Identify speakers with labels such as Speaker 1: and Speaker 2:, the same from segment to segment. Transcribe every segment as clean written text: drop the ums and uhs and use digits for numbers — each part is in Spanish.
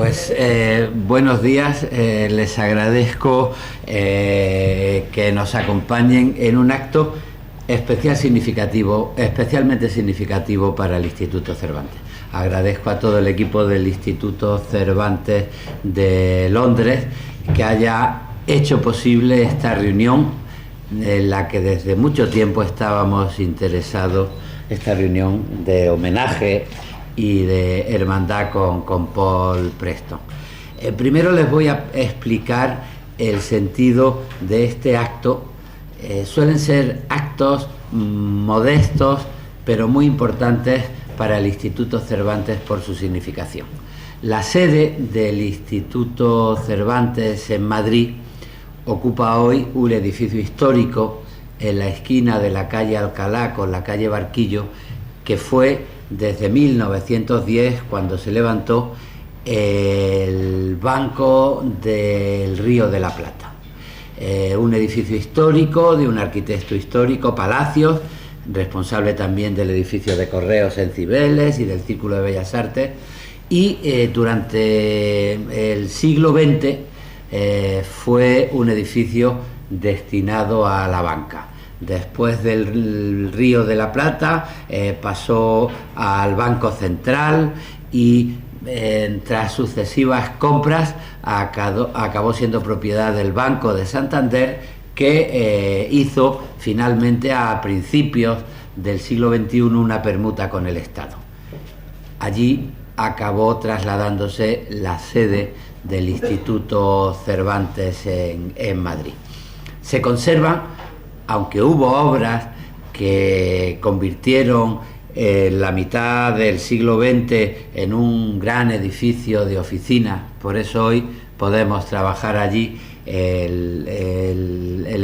Speaker 1: Pues buenos días, les agradezco que nos acompañen en un acto especialmente significativo para el Instituto Cervantes. Agradezco a todo el equipo del Instituto Cervantes de Londres que haya hecho posible esta reunión en la que desde mucho tiempo estábamos interesados, esta reunión de homenaje y de hermandad con Paul Preston. Primero les voy a explicar el sentido de este acto. Suelen ser actos modestos, pero muy importantes para el Instituto Cervantes por su significación. La sede del Instituto Cervantes en Madrid ocupa hoy un edificio histórico en la esquina de la calle Alcalá con la calle Barquillo, que fue desde 1910 cuando se levantó el Banco del Río de la Plata. Un edificio histórico de un arquitecto histórico, Palacios, responsable también del edificio de Correos en Cibeles y del Círculo de Bellas Artes, y durante el siglo XX fue un edificio destinado a la banca. Después del Río de la Plata pasó al Banco Central y tras sucesivas compras acabó siendo propiedad del Banco de Santander, que hizo finalmente a principios del siglo XXI una permuta con el Estado. Allí acabó trasladándose la sede del Instituto Cervantes en Madrid. Se conservan, aunque hubo obras que convirtieron la mitad del siglo XX en un gran edificio de oficinas, por eso hoy podemos trabajar allí el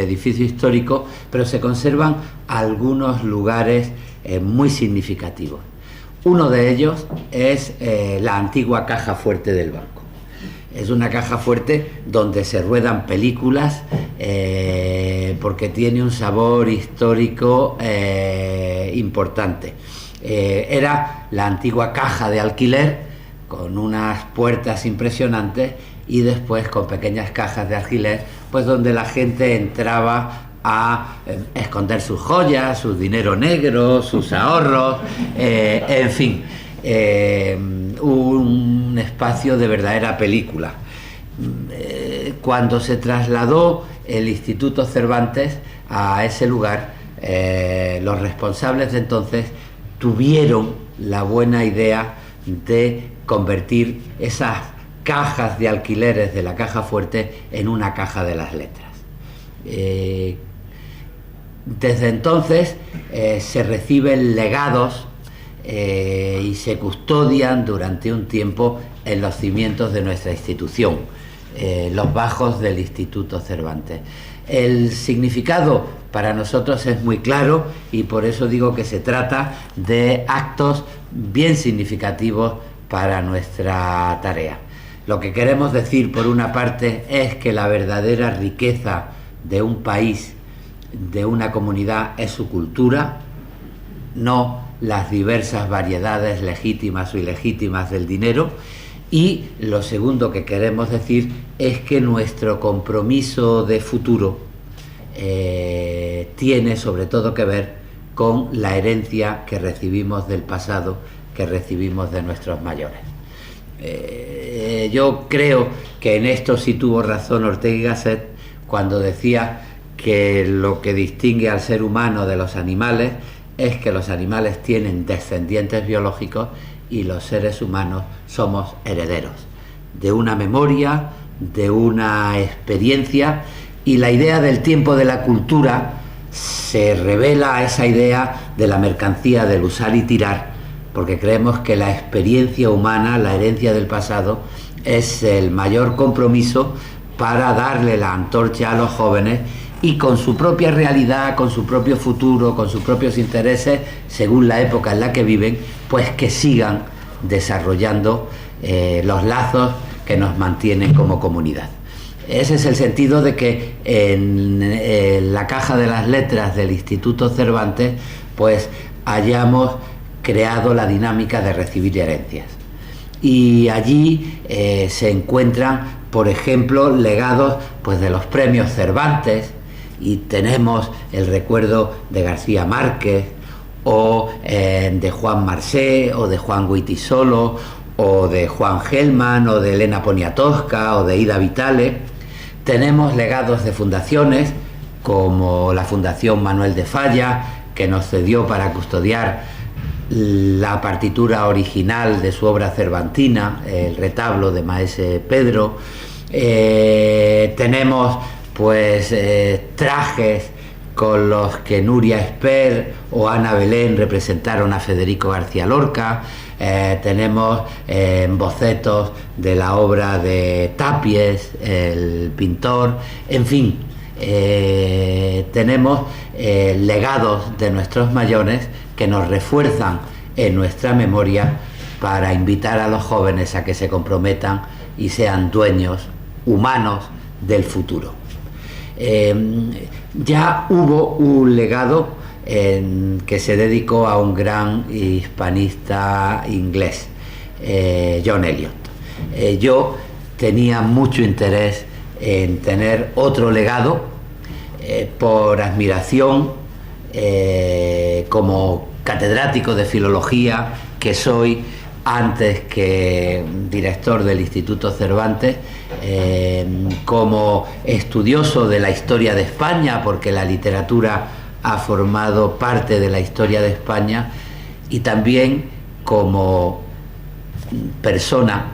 Speaker 1: edificio histórico, pero se conservan algunos lugares muy significativos. Uno de ellos es la antigua caja fuerte del banco. Es una caja fuerte donde se ruedan películas porque tiene un sabor histórico importante. Era la antigua caja de alquiler con unas puertas impresionantes y después con pequeñas cajas de alquiler, pues donde la gente entraba a esconder sus joyas, su dinero negro, sus ahorros, en fin, un espacio de verdadera película. Cuando se trasladó el Instituto Cervantes a ese lugar, los responsables de entonces tuvieron la buena idea de convertir esas cajas de alquileres de la caja fuerte en una caja de las letras. Desde entonces se reciben legados y se custodian durante un tiempo en los cimientos de nuestra institución, los bajos del Instituto Cervantes. El significado para nosotros es muy claro y por eso digo que se trata de actos bien significativos para nuestra tarea. Lo que queremos decir, por una parte, es que la verdadera riqueza de un país, de una comunidad, es su cultura, no las diversas variedades legítimas o ilegítimas del dinero. Y lo segundo que queremos decir es que nuestro compromiso de futuro tiene sobre todo que ver con la herencia que recibimos del pasado, que recibimos de nuestros mayores. Yo creo que en esto sí tuvo razón Ortega y Gasset cuando decía que lo que distingue al ser humano de los animales es que los animales tienen descendientes biológicos y los seres humanos somos herederos de una memoria, de una experiencia, y la idea del tiempo de la cultura se revela a esa idea de la mercancía del usar y tirar, porque creemos que la experiencia humana, la herencia del pasado, es el mayor compromiso para darle la antorcha a los jóvenes y con su propia realidad, con su propio futuro, con sus propios intereses, según la época en la que viven, pues que sigan desarrollando los lazos que nos mantienen como comunidad. Ese es el sentido de que en la caja de las letras del Instituto Cervantes pues hayamos creado la dinámica de recibir herencias. y allí se encuentran, por ejemplo, legados pues de los premios Cervantes, y tenemos el recuerdo de García Márquez, o de Juan Marsé, o de Juan Wittisolo, o de Juan Gelman, o de Elena Poniatowska, o de Ida Vitale. Tenemos legados de fundaciones como la Fundación Manuel de Falla, que nos cedió para custodiar la partitura original de su obra cervantina, el retablo de Maese Pedro. Tenemos pues trajes con los que Nuria Esper o Ana Belén representaron a Federico García Lorca. Tenemos bocetos de la obra de Tapies, el pintor. En fin, tenemos legados de nuestros mayores que nos refuerzan en nuestra memoria para invitar a los jóvenes a que se comprometan y sean dueños humanos del futuro. Ya hubo un legado que se dedicó a un gran hispanista inglés, John Eliot. Yo tenía mucho interés en tener otro legado, por admiración, como catedrático de filología que soy, antes que director del Instituto Cervantes, como estudioso de la historia de España, porque la literatura ha formado parte de la historia de España, y también como persona,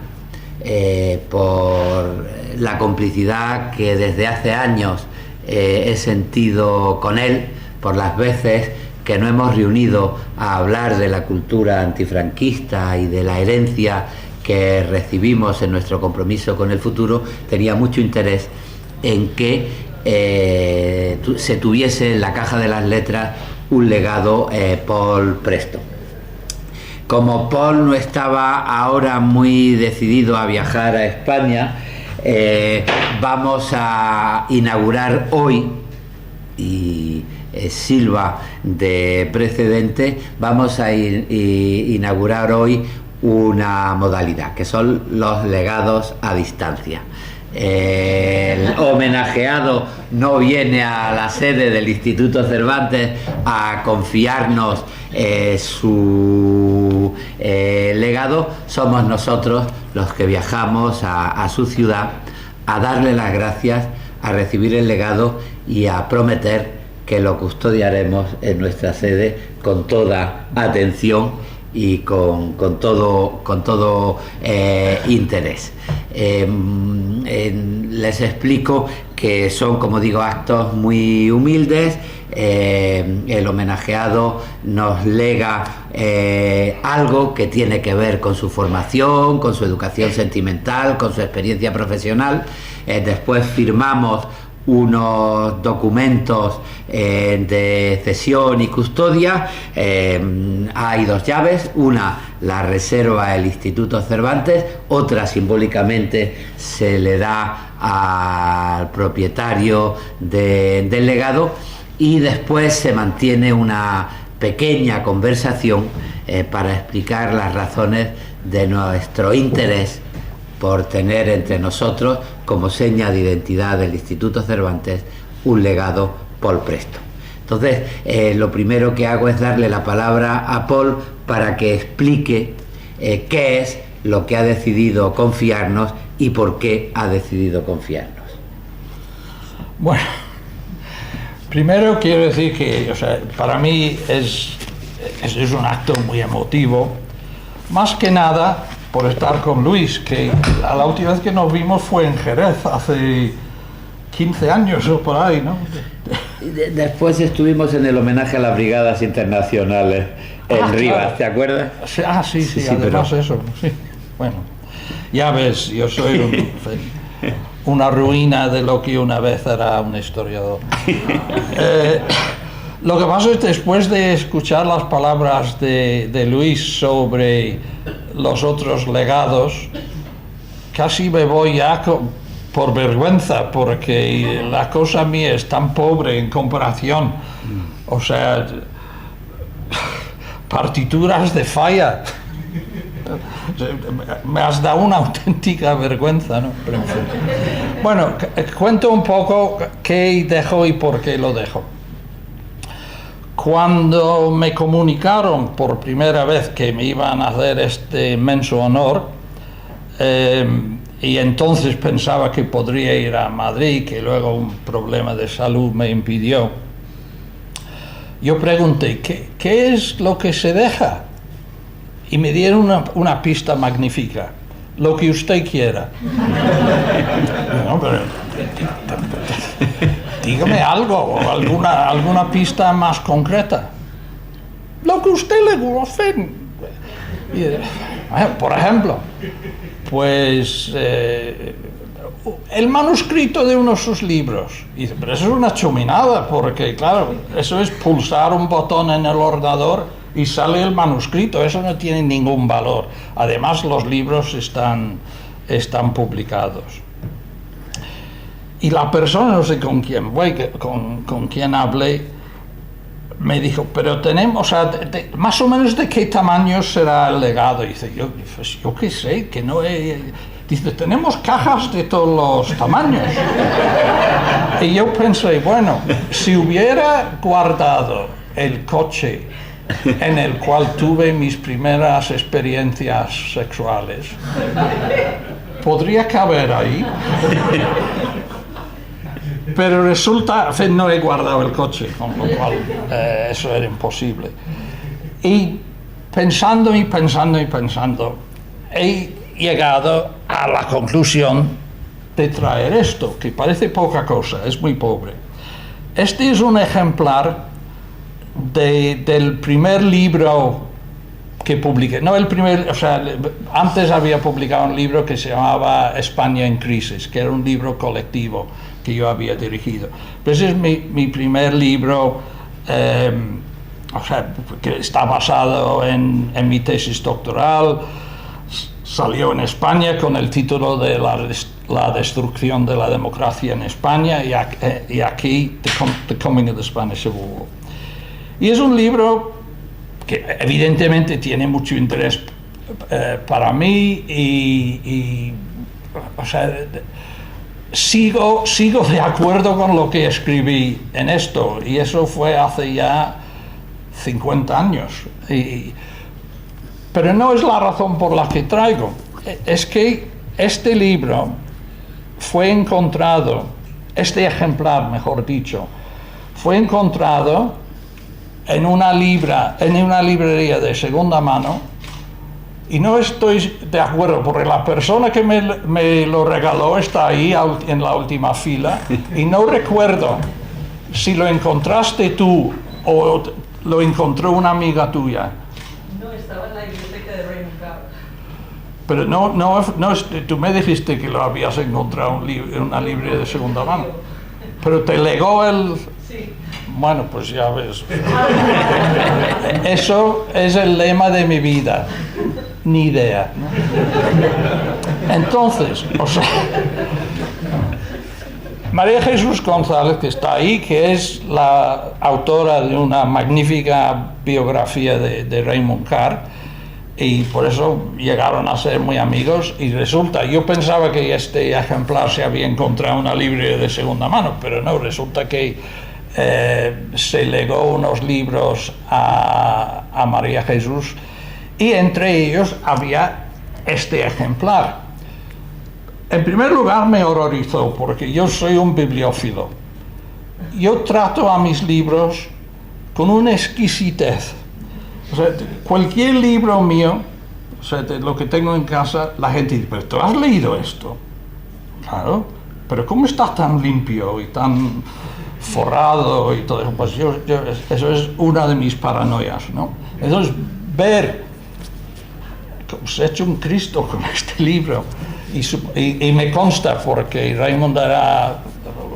Speaker 1: por la complicidad que desde hace años he sentido con él, por las veces que nos hemos reunido a hablar de la cultura antifranquista y de la herencia que recibimos en nuestro compromiso con el futuro. Tenía mucho interés en que se tuviese en la caja de las letras un legado Paul Preston. Como Paul no estaba ahora muy decidido a viajar a España, vamos a inaugurar hoy, y Silva de precedente, vamos a inaugurar hoy una modalidad que son los legados a distancia. El homenajeado no viene a la sede del Instituto Cervantes a confiarnos su legado. Somos nosotros los que viajamos a su ciudad a darle las gracias, a recibir el legado y a prometer que lo custodiaremos en nuestra sede con toda atención y con todo interés. Les explico que son, como digo, actos muy humildes. El homenajeado nos lega algo que tiene que ver con su formación, con su educación sentimental, con su experiencia profesional. Después firmamos unos documentos de cesión y custodia. Hay dos llaves: una la reserva el Instituto Cervantes, otra simbólicamente se le da al propietario del legado, y después se mantiene una pequeña conversación para explicar las razones de nuestro interés por tener entre nosotros, como seña de identidad del Instituto Cervantes, un legado Paul Preston. Entonces, lo primero que hago es darle la palabra a Paul para que explique qué es lo que ha decidido confiarnos y por qué ha decidido confiarnos.
Speaker 2: Bueno, primero quiero decir que, para mí es un acto muy emotivo, más que nada por estar con Luis, que la última vez que nos vimos fue en Jerez, hace 15 años o por ahí, ¿no?
Speaker 1: Después estuvimos en el homenaje a las brigadas internacionales en Rivas, claro. ¿Te acuerdas?
Speaker 2: Sí, además pero... eso, sí. Bueno, ya ves, yo soy una ruina de lo que una vez era un historiador. Lo que pasa es que después de escuchar las palabras de Luis sobre los otros legados, casi me voy ya por vergüenza, porque la cosa mía es tan pobre en comparación. O sea, partituras de Falla. Me has dado una auténtica vergüenza, ¿no? Pero en fin. Bueno, cuento un poco qué dejo y por qué lo dejo. Cuando me comunicaron por primera vez que me iban a hacer este inmenso honor, y entonces pensaba que podría ir a Madrid, que luego un problema de salud me impidió, yo pregunté, ¿qué es lo que se deja? Y me dieron una pista magnífica, lo que usted quiera. No, pero dígame algo, alguna pista más concreta. Lo que usted le guste. Por ejemplo, pues el manuscrito de uno de sus libros. Y dice, pero eso es una chuminada, porque claro, eso es pulsar un botón en el ordenador y sale el manuscrito, eso no tiene ningún valor. Además, los libros están publicados. Y la persona, no sé con quién con quién hablé, me dijo, pero tenemos, o sea, más o menos de qué tamaño será el legado. Y dice, yo qué sé, que no he... Dice, tenemos cajas de todos los tamaños. Y yo pensé, bueno, si hubiera guardado el coche en el cual tuve mis primeras experiencias sexuales, podría caber ahí. Pero resulta, en fin, no he guardado el coche, con lo cual eso era imposible. Y pensando, he llegado a la conclusión de traer esto, que parece poca cosa, es muy pobre. Este es un ejemplar del primer libro que publiqué. No el primer, o sea, antes había publicado un libro que se llamaba España en crisis, que era un libro colectivo que yo había dirigido. Pero ese es mi primer libro, o sea, que está basado en mi tesis doctoral. Salió en España con el título de la destrucción de la democracia en España, y aquí The Coming of the Spanish Civil War. Y es un libro que evidentemente tiene mucho interés para mí, y o sea, sigo de acuerdo con lo que escribí en esto, y eso fue hace ya 50 años. Pero no es la razón por la que traigo. Es que este libro fue encontrado, este ejemplar, mejor dicho, fue encontrado en una librería de segunda mano, y no estoy de acuerdo porque la persona que me lo regaló está ahí en la última fila, y no recuerdo si lo encontraste tú o lo encontró una amiga tuya.
Speaker 3: Estaba en la biblioteca de Raymond Carr.
Speaker 2: Pero no, tú me dijiste que lo habías encontrado en una librería de segunda mano. Pero te legó el...
Speaker 3: Sí.
Speaker 2: Bueno, pues ya ves. Eso es el lema de mi vida. Ni idea, ¿no? Entonces, o sea, María Jesús González, que está ahí, que es la autora de una magnífica biografía de Raymond Carr, y por eso llegaron a ser muy amigos. Y resulta, yo pensaba que este ejemplar se había encontrado en una librería de segunda mano, pero no, resulta que se legó unos libros a María Jesús, y entre ellos había este ejemplar. En primer lugar, me horrorizó, porque yo soy un bibliófilo. Yo trato a mis libros con una exquisitez. O sea, cualquier libro mío, o sea, de lo que tengo en casa, la gente dice, ¿pero tú has leído esto? Claro, pero ¿cómo está tan limpio y tan forrado y todo eso? Pues eso es una de mis paranoias, ¿no? Entonces, ver que se ha hecho un Cristo con este libro, y me consta, porque Raymond era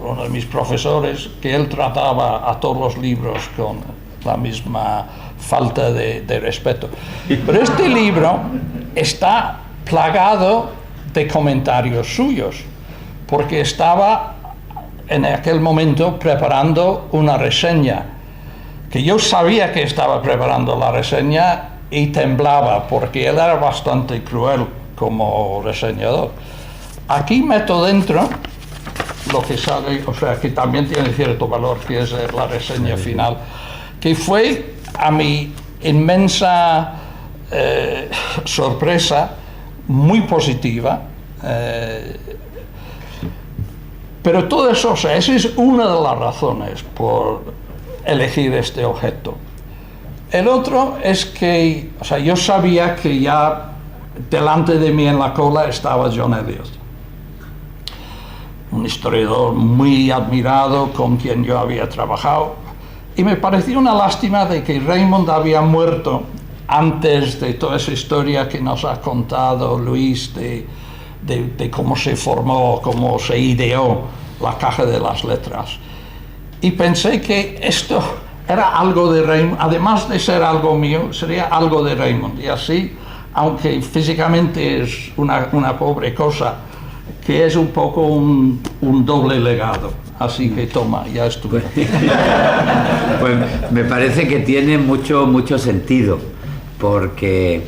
Speaker 2: uno de mis profesores, que él trataba a todos los libros con la misma falta de respeto. Pero este libro está plagado de comentarios suyos, porque estaba en aquel momento preparando una reseña, que yo sabía que estaba preparando la reseña y temblaba porque él era bastante cruel como reseñador. Aquí meto dentro lo que sale, o sea, que también tiene cierto valor, que es la reseña final, que fue a mi inmensa sorpresa, muy positiva, pero todo eso, o sea, esa es una de las razones por elegir este objeto. El otro es que, o sea, yo sabía que ya delante de mí en la cola estaba John Eliot, un historiador muy admirado con quien yo había trabajado, y me pareció una lástima de que Raymond había muerto antes de toda esa historia que nos ha contado Luis de cómo se formó, cómo se ideó la Caja de las Letras. Y pensé que esto era algo de Raymond, además de ser algo mío, sería algo de Raymond. Y así, aunque físicamente es una pobre cosa, que es un poco un doble legado. Así que toma, ya estuve.
Speaker 1: Pues me parece que tiene mucho sentido, porque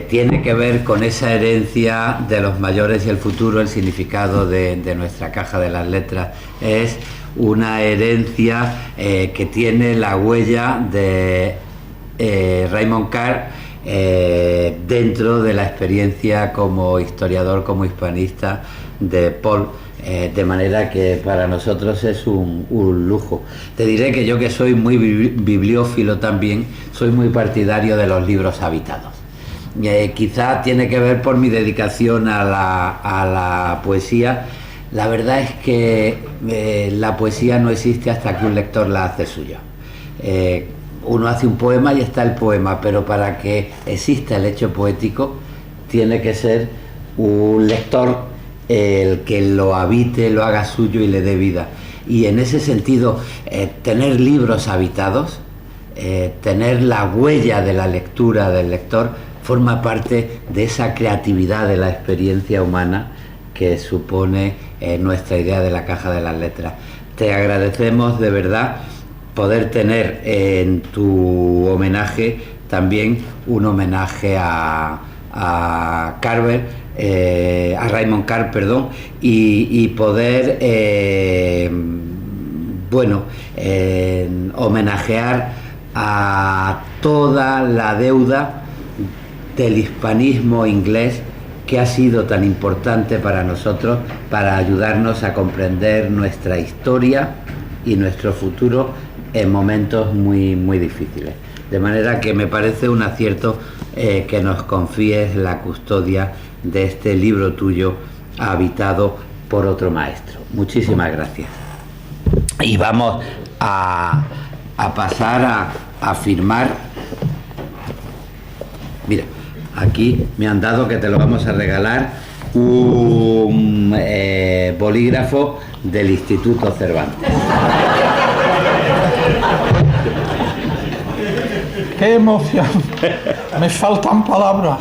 Speaker 1: tiene que ver con esa herencia de los mayores y el futuro. El significado de nuestra Caja de las Letras es una herencia que tiene la huella de Raymond Carr dentro de la experiencia como historiador, como hispanista de Paul, de manera que para nosotros es un lujo. Te diré que yo, que soy muy bibliófilo también, soy muy partidario de los libros habitados. Quizá tiene que ver por mi dedicación a la poesía. La verdad es que la poesía no existe hasta que un lector la hace suya. Uno hace un poema y está el poema, pero para que exista el hecho poético tiene que ser un lector el que lo habite, lo haga suyo y le dé vida. Y en ese sentido, tener libros habitados, tener la huella de la lectura del lector, forma parte de esa creatividad de la experiencia humana que supone nuestra idea de la Caja de las Letras. Te agradecemos de verdad poder tener en tu homenaje también un homenaje a Raymond Carr, perdón, y poder homenajear a toda la deuda del hispanismo inglés que ha sido tan importante para nosotros, para ayudarnos a comprender nuestra historia y nuestro futuro en momentos muy difíciles. De manera que me parece un acierto que nos confíes la custodia de este libro tuyo, habitado por otro maestro. Muchísimas gracias. Y vamos a pasar a firmar. Mira, aquí me han dado, que te lo vamos a regalar, un bolígrafo del Instituto Cervantes.
Speaker 2: ¡Qué emoción! Me faltan palabras.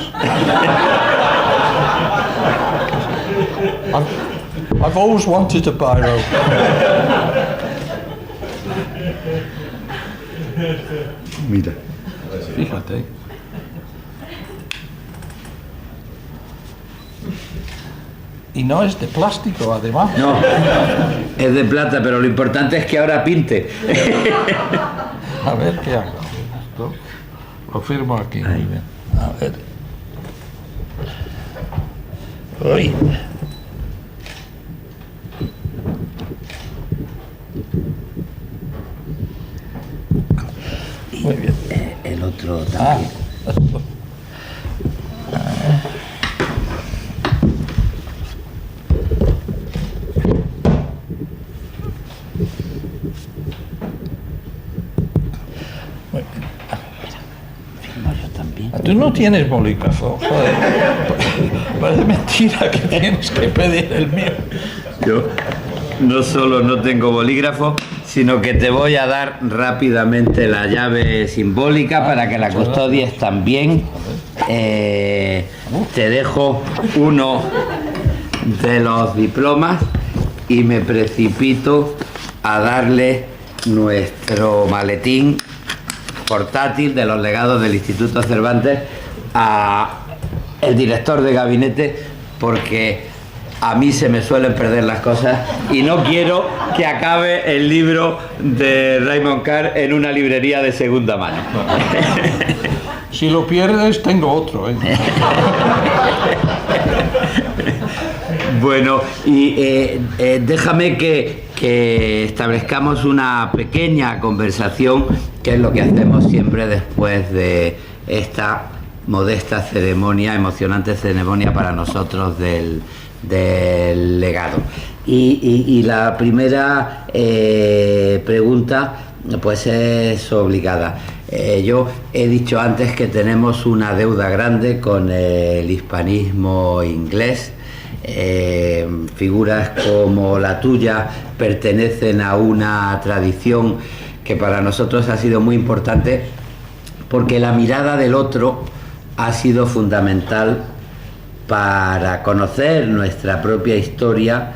Speaker 2: I've always wanted a biro.
Speaker 1: Mira.
Speaker 2: Fíjate. Y no es de plástico, además.
Speaker 1: No, es de plata, pero lo importante es que ahora pinte.
Speaker 2: A ver qué hago. Esto lo firmo aquí. Muy bien. A ver. Uy. Muy bien.
Speaker 1: El otro también.
Speaker 2: Tú no tienes bolígrafo, joder. Parece mentira que tienes que pedir el mío.
Speaker 1: Yo no solo no tengo bolígrafo, sino que te voy a dar rápidamente la llave simbólica para que la custodies también. Te dejo uno de los diplomas y me precipito a darle nuestro maletín portátil de los legados del Instituto Cervantes a el director de gabinete, porque a mí se me suelen perder las cosas y no quiero que acabe el libro de Raymond Carr en una librería de segunda mano.
Speaker 2: Si lo pierdes, tengo otro, ¿eh?
Speaker 1: Bueno, y déjame que establezcamos una pequeña conversación, que es lo que hacemos siempre después de esta modesta ceremonia, emocionante ceremonia para nosotros del legado. Y la primera pregunta pues es obligada. Yo he dicho antes que tenemos una deuda grande con el hispanismo inglés. Figuras como la tuya pertenecen a una tradición que para nosotros ha sido muy importante, porque la mirada del otro ha sido fundamental para conocer nuestra propia historia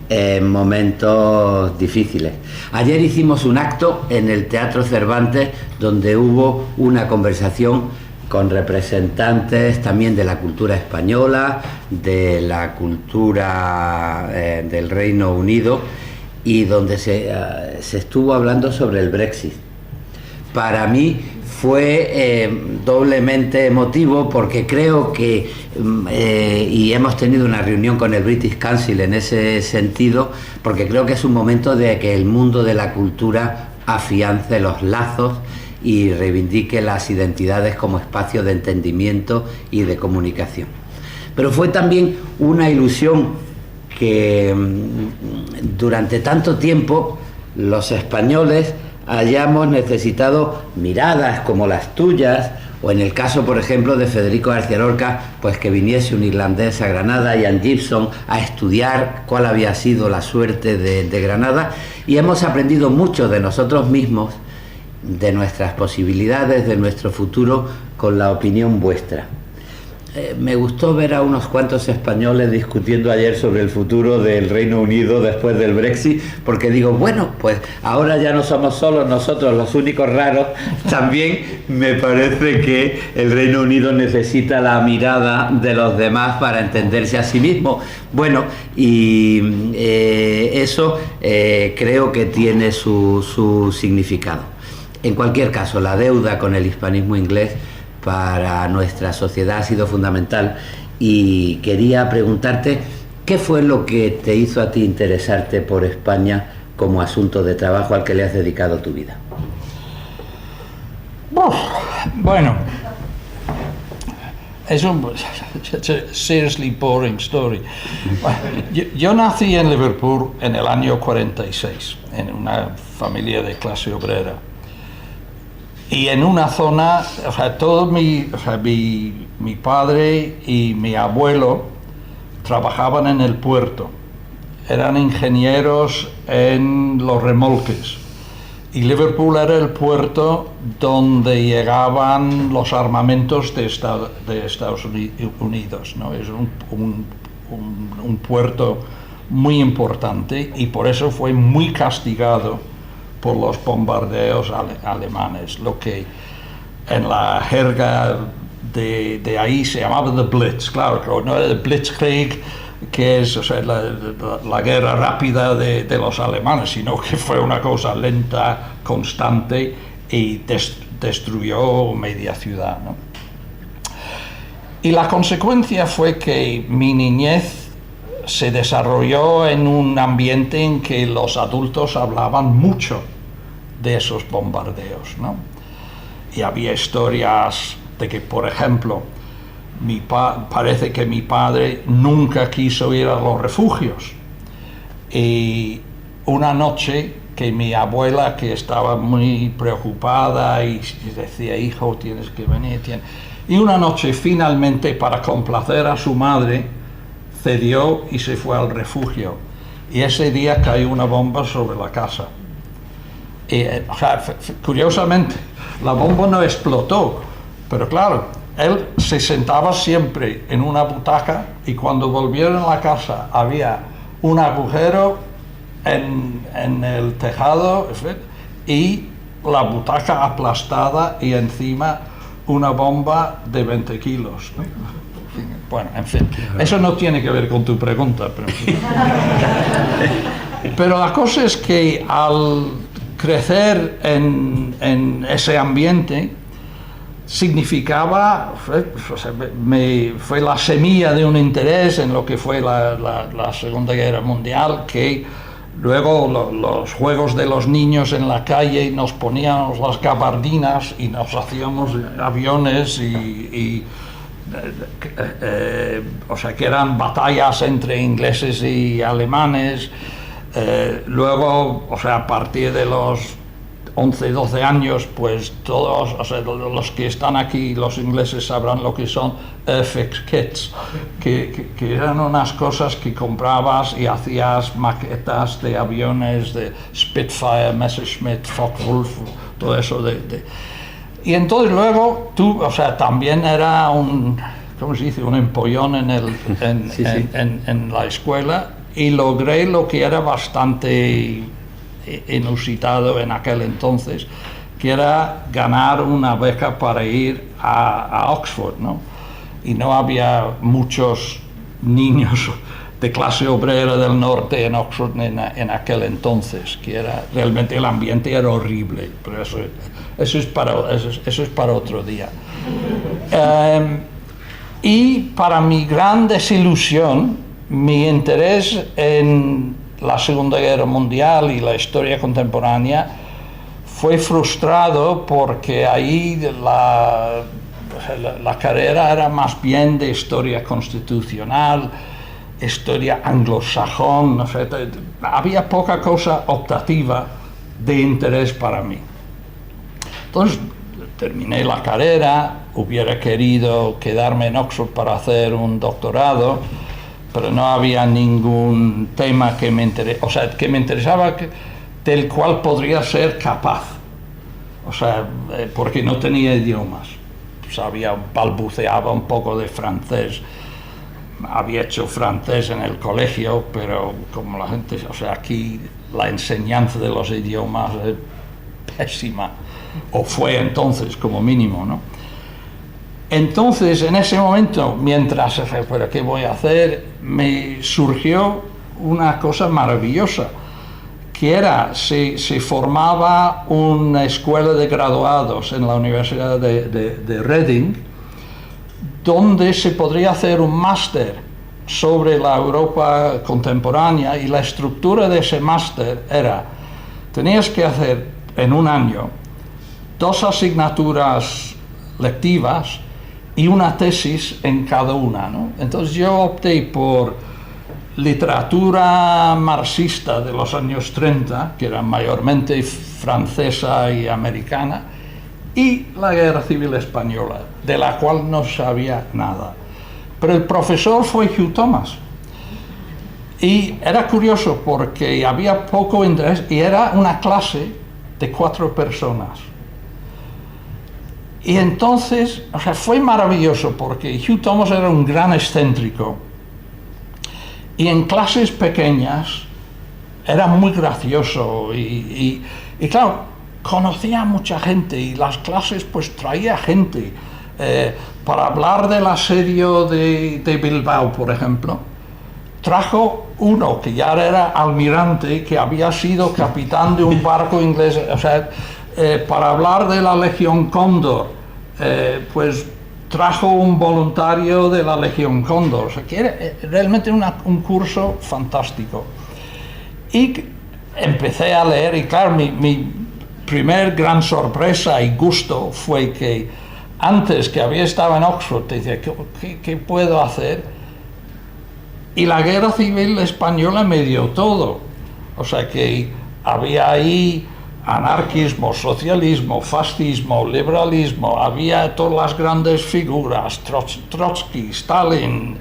Speaker 1: en momentos difíciles. Ayer hicimos un acto en el Teatro Cervantes donde hubo una conversación con representantes también de la cultura española, de la cultura del Reino Unido, y donde se estuvo hablando sobre el Brexit. Para mí fue doblemente emotivo, porque creo que, y hemos tenido una reunión con el British Council en ese sentido, porque creo que es un momento de que el mundo de la cultura afiance los lazos y reivindique las identidades como espacio de entendimiento y de comunicación. Pero fue también una ilusión que durante tanto tiempo los españoles hayamos necesitado miradas como las tuyas, o en el caso, por ejemplo, de Federico García Lorca, pues que viniese un irlandés a Granada, Ian Gibson, a estudiar cuál había sido la suerte de Granada, y hemos aprendido mucho de nosotros mismos, de nuestras posibilidades, de nuestro futuro, con la opinión vuestra. Me gustó ver a unos cuantos españoles discutiendo ayer sobre el futuro del Reino Unido después del Brexit, porque digo, bueno, pues ahora ya no somos solos nosotros los únicos raros. También me parece que el Reino Unido necesita la mirada de los demás para entenderse a sí mismo. Bueno, y eso creo que tiene su significado. En cualquier caso, la deuda con el hispanismo inglés para nuestra sociedad ha sido fundamental, y quería preguntarte qué fue lo que te hizo a ti interesarte por España como asunto de trabajo al que le has dedicado tu vida.
Speaker 2: Bueno, es un seriously boring story. Yo nací en Liverpool en el año 46, en una familia de clase obrera. Y en una zona, o sea, mi padre y mi abuelo trabajaban en el puerto, eran ingenieros en los remolques, y Liverpool era el puerto donde llegaban los armamentos de Estados Unidos, ¿no? Es un puerto muy importante, y por eso fue muy castigado por los bombardeos alemanes, lo que en la jerga de ahí se llamaba the Blitz. Claro, no era el Blitzkrieg, que es, o sea, la guerra rápida de los alemanes, sino que fue una cosa lenta, constante, y destruyó media ciudad, ¿no? Y la consecuencia fue que mi niñez se desarrolló en un ambiente en que los adultos hablaban mucho de esos bombardeos, ¿no? Y había historias de que, por ejemplo, parece que mi padre nunca quiso ir a los refugios, y una noche que mi abuela, que estaba muy preocupada, y decía, hijo, tienes que venir, y una noche finalmente, para complacer a su madre, cedió y se fue al refugio, y ese día cayó una bomba sobre la casa. Y, o sea, curiosamente, la bomba no explotó, pero claro, él se sentaba siempre en una butaca, y cuando volvieron a la casa había un agujero en el tejado y la butaca aplastada y encima una bomba de 20 kilos, ¿no? Bueno, en fin, eso no tiene que ver con tu pregunta, pero la cosa es que al crecer en ese ambiente significaba, fue la semilla de un interés en lo que fue la Segunda Guerra Mundial, que luego los juegos de los niños en la calle, nos poníamos las gabardinas y nos hacíamos aviones o sea, que eran batallas entre ingleses y alemanes. Luego, o sea, a partir de los 11, 12 años, pues todos, o sea, los que están aquí, los ingleses, sabrán lo que son FX kits, que eran unas cosas que comprabas y hacías maquetas de aviones, de Spitfire, Messerschmitt, Focke-Wulf, todo eso Y entonces luego tú, o sea, también era ¿cómo se dice? Un empollón en la escuela, y logré lo que era bastante inusitado en aquel entonces, que era ganar una beca para ir a Oxford, ¿no? Y no había muchos niños de clase obrera del norte en Oxford en aquel entonces, que realmente el ambiente era horrible, pero eso es para otro día. Y para mi gran desilusión, mi interés en la Segunda Guerra Mundial y la historia contemporánea fue frustrado, porque ahí la carrera era más bien de historia constitucional, historia anglosajón, o sea, había poca cosa optativa de interés para mí. Entonces terminé la carrera, hubiera querido quedarme en Oxford para hacer un doctorado, pero no había ningún tema que me interesaba, del cual podría ser capaz, o sea, porque no tenía idiomas. Balbuceaba un poco de francés, había hecho francés en el colegio, pero como la gente, o sea, aquí la enseñanza de los idiomas es pésima, o fue entonces como mínimo, ¿no? Entonces, en ese momento, mientras, ¿pero qué voy a hacer?, me surgió una cosa maravillosa, que era, se formaba una escuela de graduados en la Universidad de Reading, donde se podría hacer un máster sobre la Europa contemporánea, y la estructura de ese máster era, tenías que hacer en un año 2 asignaturas lectivas y una tesis en cada una, ¿no? Entonces yo opté por literatura marxista de los años 30, que era mayormente francesa y americana, y la Guerra Civil Española, de la cual no sabía nada. Pero el profesor fue Hugh Thomas, y era curioso porque había poco interés, y era una clase de 4 personas. Y entonces, o sea, fue maravilloso, porque Hugh Thomas era un gran excéntrico, y en clases pequeñas era muy gracioso, y claro, conocía a mucha gente, y las clases pues traía gente. Para hablar del asedio de Bilbao, por ejemplo, trajo uno que ya era almirante, que había sido capitán de un barco inglés, o sea, para hablar de la Legión Cóndor, pues trajo un voluntario de la Legión Cóndor, o sea, que era realmente un curso fantástico. Y empecé a leer, y claro, mi primer gran sorpresa y gusto fue que antes, que había estado en Oxford, te decía, ¿qué puedo hacer? Y la Guerra Civil Española me dio todo. O sea que había ahí anarquismo, socialismo, fascismo, liberalismo, había todas las grandes figuras, Trotsky, Stalin,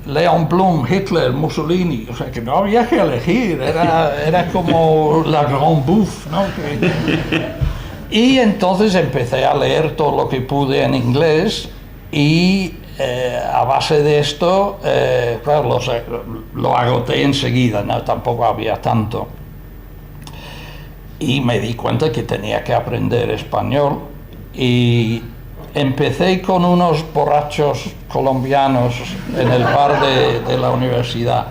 Speaker 2: Leon Blum, Hitler, Mussolini, o sea que no había que elegir, era como la Grand Bouffe, ¿no? Y entonces empecé a leer todo lo que pude en inglés, y a base de esto, claro, lo agoté enseguida, ¿no? Tampoco había tanto. y me di cuenta que tenía que aprender español y empecé con unos borrachos colombianos en el bar de la universidad,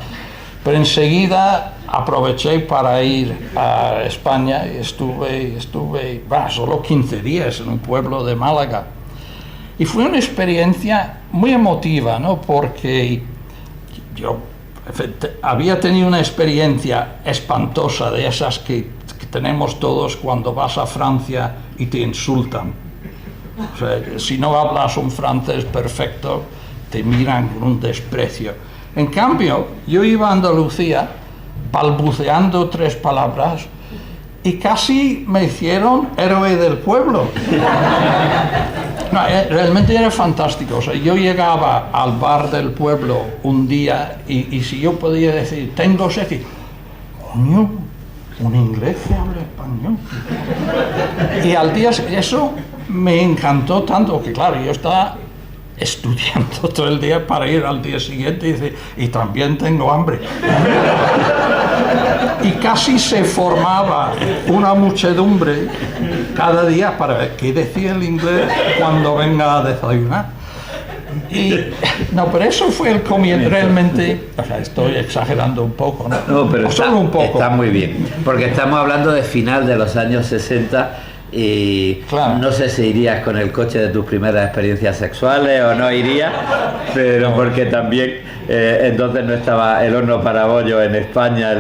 Speaker 2: pero enseguida aproveché para ir a España y estuve solo 15 días en un pueblo de Málaga. Y fue una experiencia muy emotiva, ¿no? Porque yo había tenido una experiencia espantosa de esas que tenemos todos cuando vas a Francia y te insultan. O sea, si no hablas un francés perfecto, te miran con un desprecio. En cambio, yo iba a Andalucía balbuceando 3 palabras y casi me hicieron héroe del pueblo. No, realmente era fantástico. O sea, yo llegaba al bar del pueblo un día y si yo podía decir, tengo sed, coño, un inglés que habla español. Y al día, eso me encantó tanto que, claro, yo estaba estudiando todo el día para ir al día siguiente y decir, y también tengo hambre. Y casi se formaba una muchedumbre cada día para ver qué decía el inglés cuando venga a desayunar. Y, no, pero eso fue el comienzo, realmente, o sea, estoy exagerando un poco, ¿no?
Speaker 1: No, pero
Speaker 2: solo un poco.
Speaker 1: Está muy bien, porque estamos hablando de final de los años 60 y
Speaker 2: claro,
Speaker 1: no sé si irías con el coche de tus primeras experiencias sexuales o no irías, pero porque también entonces no estaba el horno para bollo en España,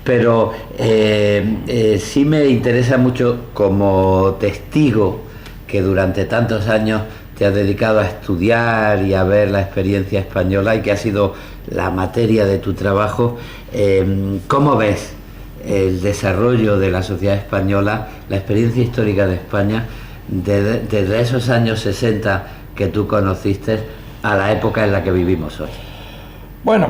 Speaker 1: pero sí me interesa mucho como testigo que durante tantos años te has dedicado a estudiar y a ver la experiencia española y que ha sido la materia de tu trabajo. ¿Cómo ves el desarrollo de la sociedad española, la experiencia histórica de España, desde esos años 60 que tú conociste a la época en la que vivimos hoy?
Speaker 2: Bueno,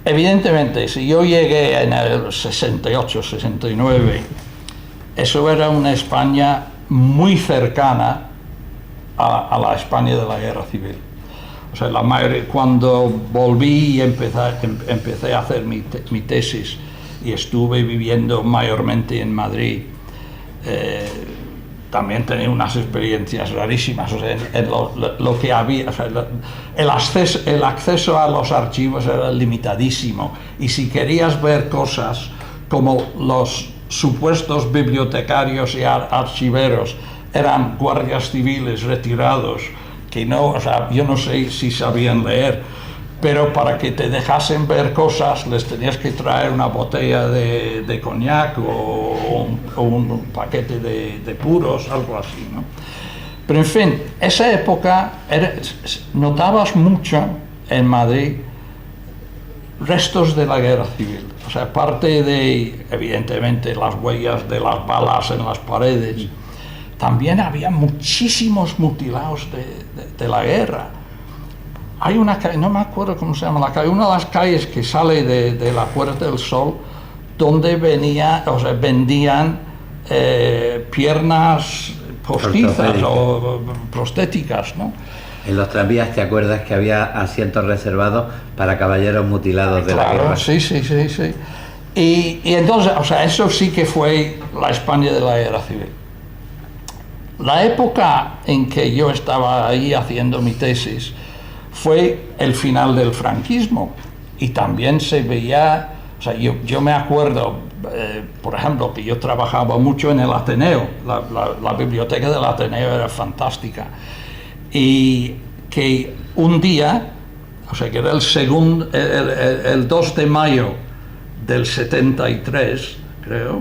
Speaker 2: evidentemente, si yo llegué en el 68, 69, eso era una España muy cercana a la España de la Guerra Civil. O sea, cuando volví y empecé a hacer mi tesis y estuve viviendo mayormente en Madrid, también tenía unas experiencias rarísimas. O sea, lo que había, o sea, el acceso a los archivos era limitadísimo, y si querías ver cosas como los supuestos bibliotecarios y archiveros eran guardias civiles retirados que no, o sea, yo no sé si sabían leer, pero para que te dejasen ver cosas les tenías que traer una botella de coñac o un paquete de puros, algo así, ¿no? Pero en fin, esa época notabas mucho en Madrid restos de la guerra civil. O sea, aparte de, evidentemente, las huellas de las balas en las paredes, también había muchísimos mutilados de la guerra. Hay una calle, no me acuerdo cómo se llama la calle, una de las calles que sale de la Puerta del Sol, donde vendían piernas postizas o prostéticas, ¿no?
Speaker 1: En los tranvías, ¿te acuerdas que había asientos reservados para caballeros mutilados de la guerra?
Speaker 2: Sí. Y entonces, o sea, eso sí que fue la España de la Guerra Civil. La época en que yo estaba ahí haciendo mi tesis fue el final del franquismo, y también se veía, o sea, yo me acuerdo, por ejemplo, que yo trabajaba mucho en el Ateneo, la biblioteca del Ateneo era fantástica, y que un día, o sea, que era el 2 de mayo del 73, creo,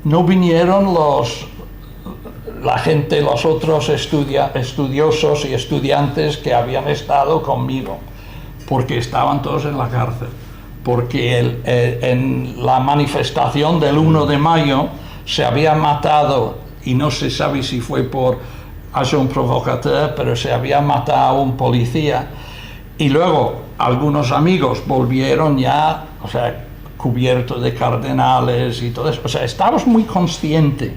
Speaker 2: no vinieron la gente, los otros estudiosos y estudiantes que habían estado conmigo, porque estaban todos en la cárcel, porque en la manifestación del 1 de mayo se había matado, y no se sabe si fue por un provocateur, pero se había matado a un policía, y luego algunos amigos volvieron ya, o sea, cubiertos de cardenales y todo eso. O sea, estábamos muy conscientes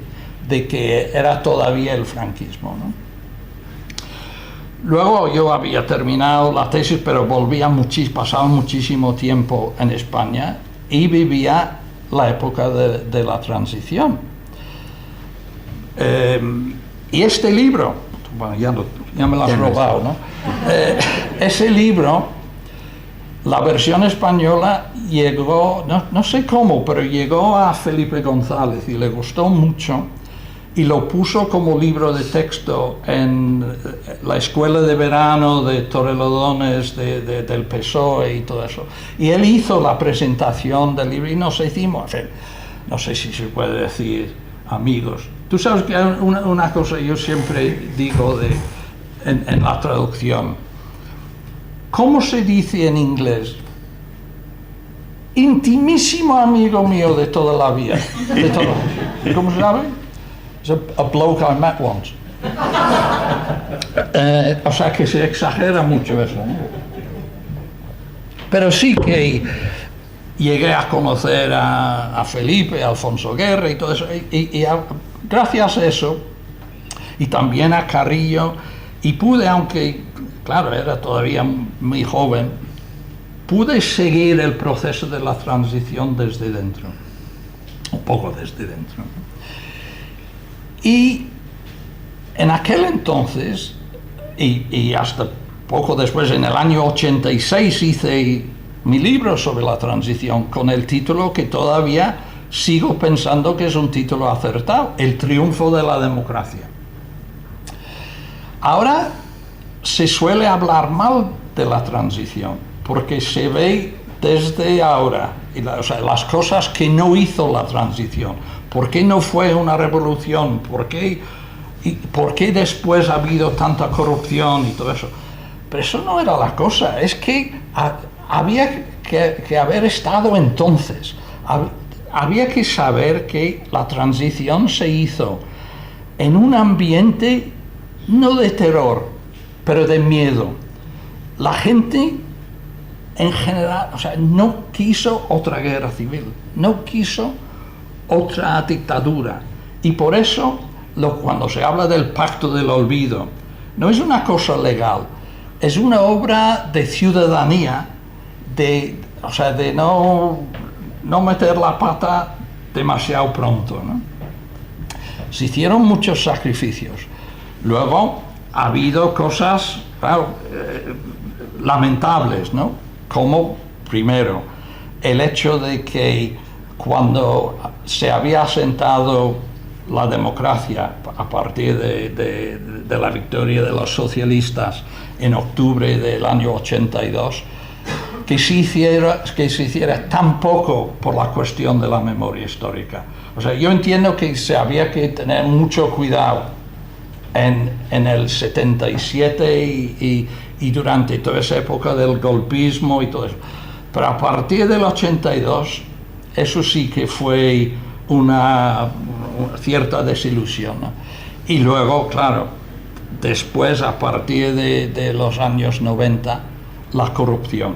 Speaker 2: de que era todavía el franquismo, ¿no? Luego yo había terminado la tesis, pero pasaba muchísimo tiempo en España y vivía la época de la transición. Y este libro, bueno, ya me lo has robado, ¿no? Ese libro, la versión española llegó, no sé cómo, pero llegó a Felipe González y le gustó mucho y lo puso como libro de texto en la escuela de verano de Torrelodones del PSOE y todo eso. Y él hizo la presentación del libro y nos hicimos, no sé si se puede decir amigos. Tú sabes que una cosa yo siempre digo en la traducción. ¿Cómo se dice en inglés? Intimísimo amigo mío de toda la vida. ¿Cómo se llama? It's a bloke I met once. O sea que se exagera mucho eso, ¿no? Pero sí que llegué a conocer a Felipe, a Alfonso Guerra y todo eso. Gracias a eso, y también a Carrillo, y pude, aunque, claro, era todavía muy joven, pude seguir el proceso de la transición desde dentro, un poco desde dentro. Y en aquel entonces, y hasta poco después, en el año 86, hice mi libro sobre la transición con el título que todavía sigo pensando que es un título acertado, El triunfo de la democracia. Ahora se suele hablar mal de la transición, porque se ve desde ahora, o sea, las cosas que no hizo la transición, por qué no fue una revolución, por qué después ha habido tanta corrupción y todo eso. Pero eso no era la cosa, es que había que haber estado entonces. Había que saber que la transición se hizo en un ambiente no de terror, pero de miedo. La gente en general, o sea, no quiso otra guerra civil, no quiso otra dictadura. Y por eso, cuando se habla del pacto del olvido, no es una cosa legal, es una obra de ciudadanía, o sea, de no meter la pata demasiado pronto, ¿no? Se hicieron muchos sacrificios. Luego ha habido cosas, claro, lamentables, ¿no? Como, primero, el hecho de que cuando se había asentado la democracia a partir de la victoria de los socialistas en octubre del año 82, que se hiciera tan poco por la cuestión de la memoria histórica. O sea, yo entiendo que se había que tener mucho cuidado en el 77 y durante toda esa época del golpismo y todo eso. Pero a partir del 82, eso sí que fue una cierta desilusión, ¿no? Y luego, claro, después, a partir de los años 90, la corrupción.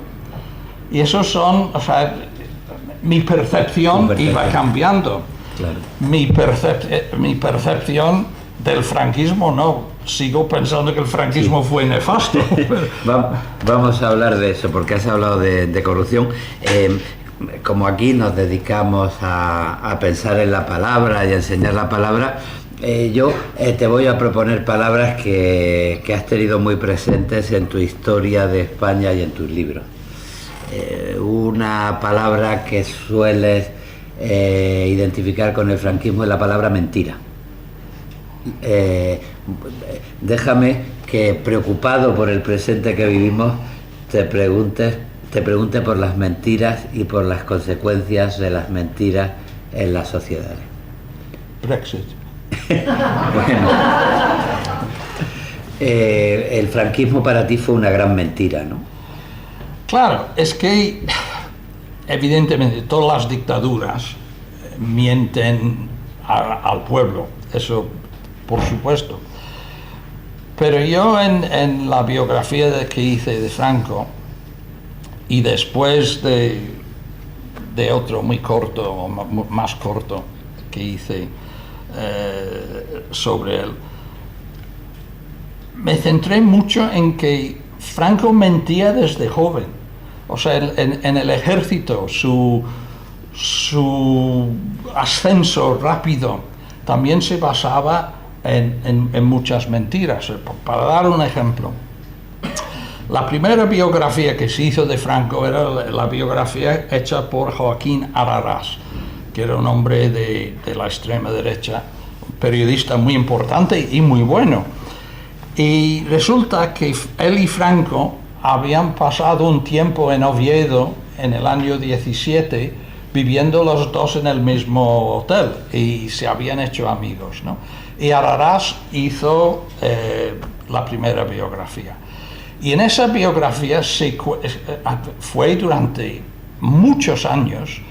Speaker 2: Y esos son, o sea, mi percepción iba cambiando.
Speaker 1: Claro.
Speaker 2: Mi percepción del franquismo no. Sigo pensando que el franquismo fue nefasto.
Speaker 1: Vamos a hablar de eso, porque has hablado de corrupción. Como aquí nos dedicamos a pensar en la palabra y a enseñar la palabra, yo te voy a proponer palabras que has tenido muy presentes en tu historia de España y en tus libros. Una palabra que sueles identificar con el franquismo es la palabra mentira. Déjame que, preocupado por el presente que vivimos, te pregunte por las mentiras y por las consecuencias de las mentiras en las sociedades.
Speaker 2: Brexit.
Speaker 1: Bueno, el franquismo para ti fue una gran mentira, ¿no?
Speaker 2: Claro, es que evidentemente todas las dictaduras mienten al pueblo, eso por supuesto. Pero yo en la biografía que hice de Franco, y después de otro muy corto, o más corto, que hice sobre él, me centré mucho en que Franco mentía desde joven. O sea, en el ejército, su su ascenso rápido también se basaba en muchas mentiras. Para dar un ejemplo, la primera biografía que se hizo de Franco era la biografía hecha por Joaquín Ararás, que era un hombre de la extrema derecha, un periodista muy importante y muy bueno. Y resulta que él y Franco habían pasado un tiempo en Oviedo en el año 17, viviendo los dos en el mismo hotel, y se habían hecho amigos, ¿no? Y Ararás hizo la primera biografía. Y en esa biografía fue durante muchos años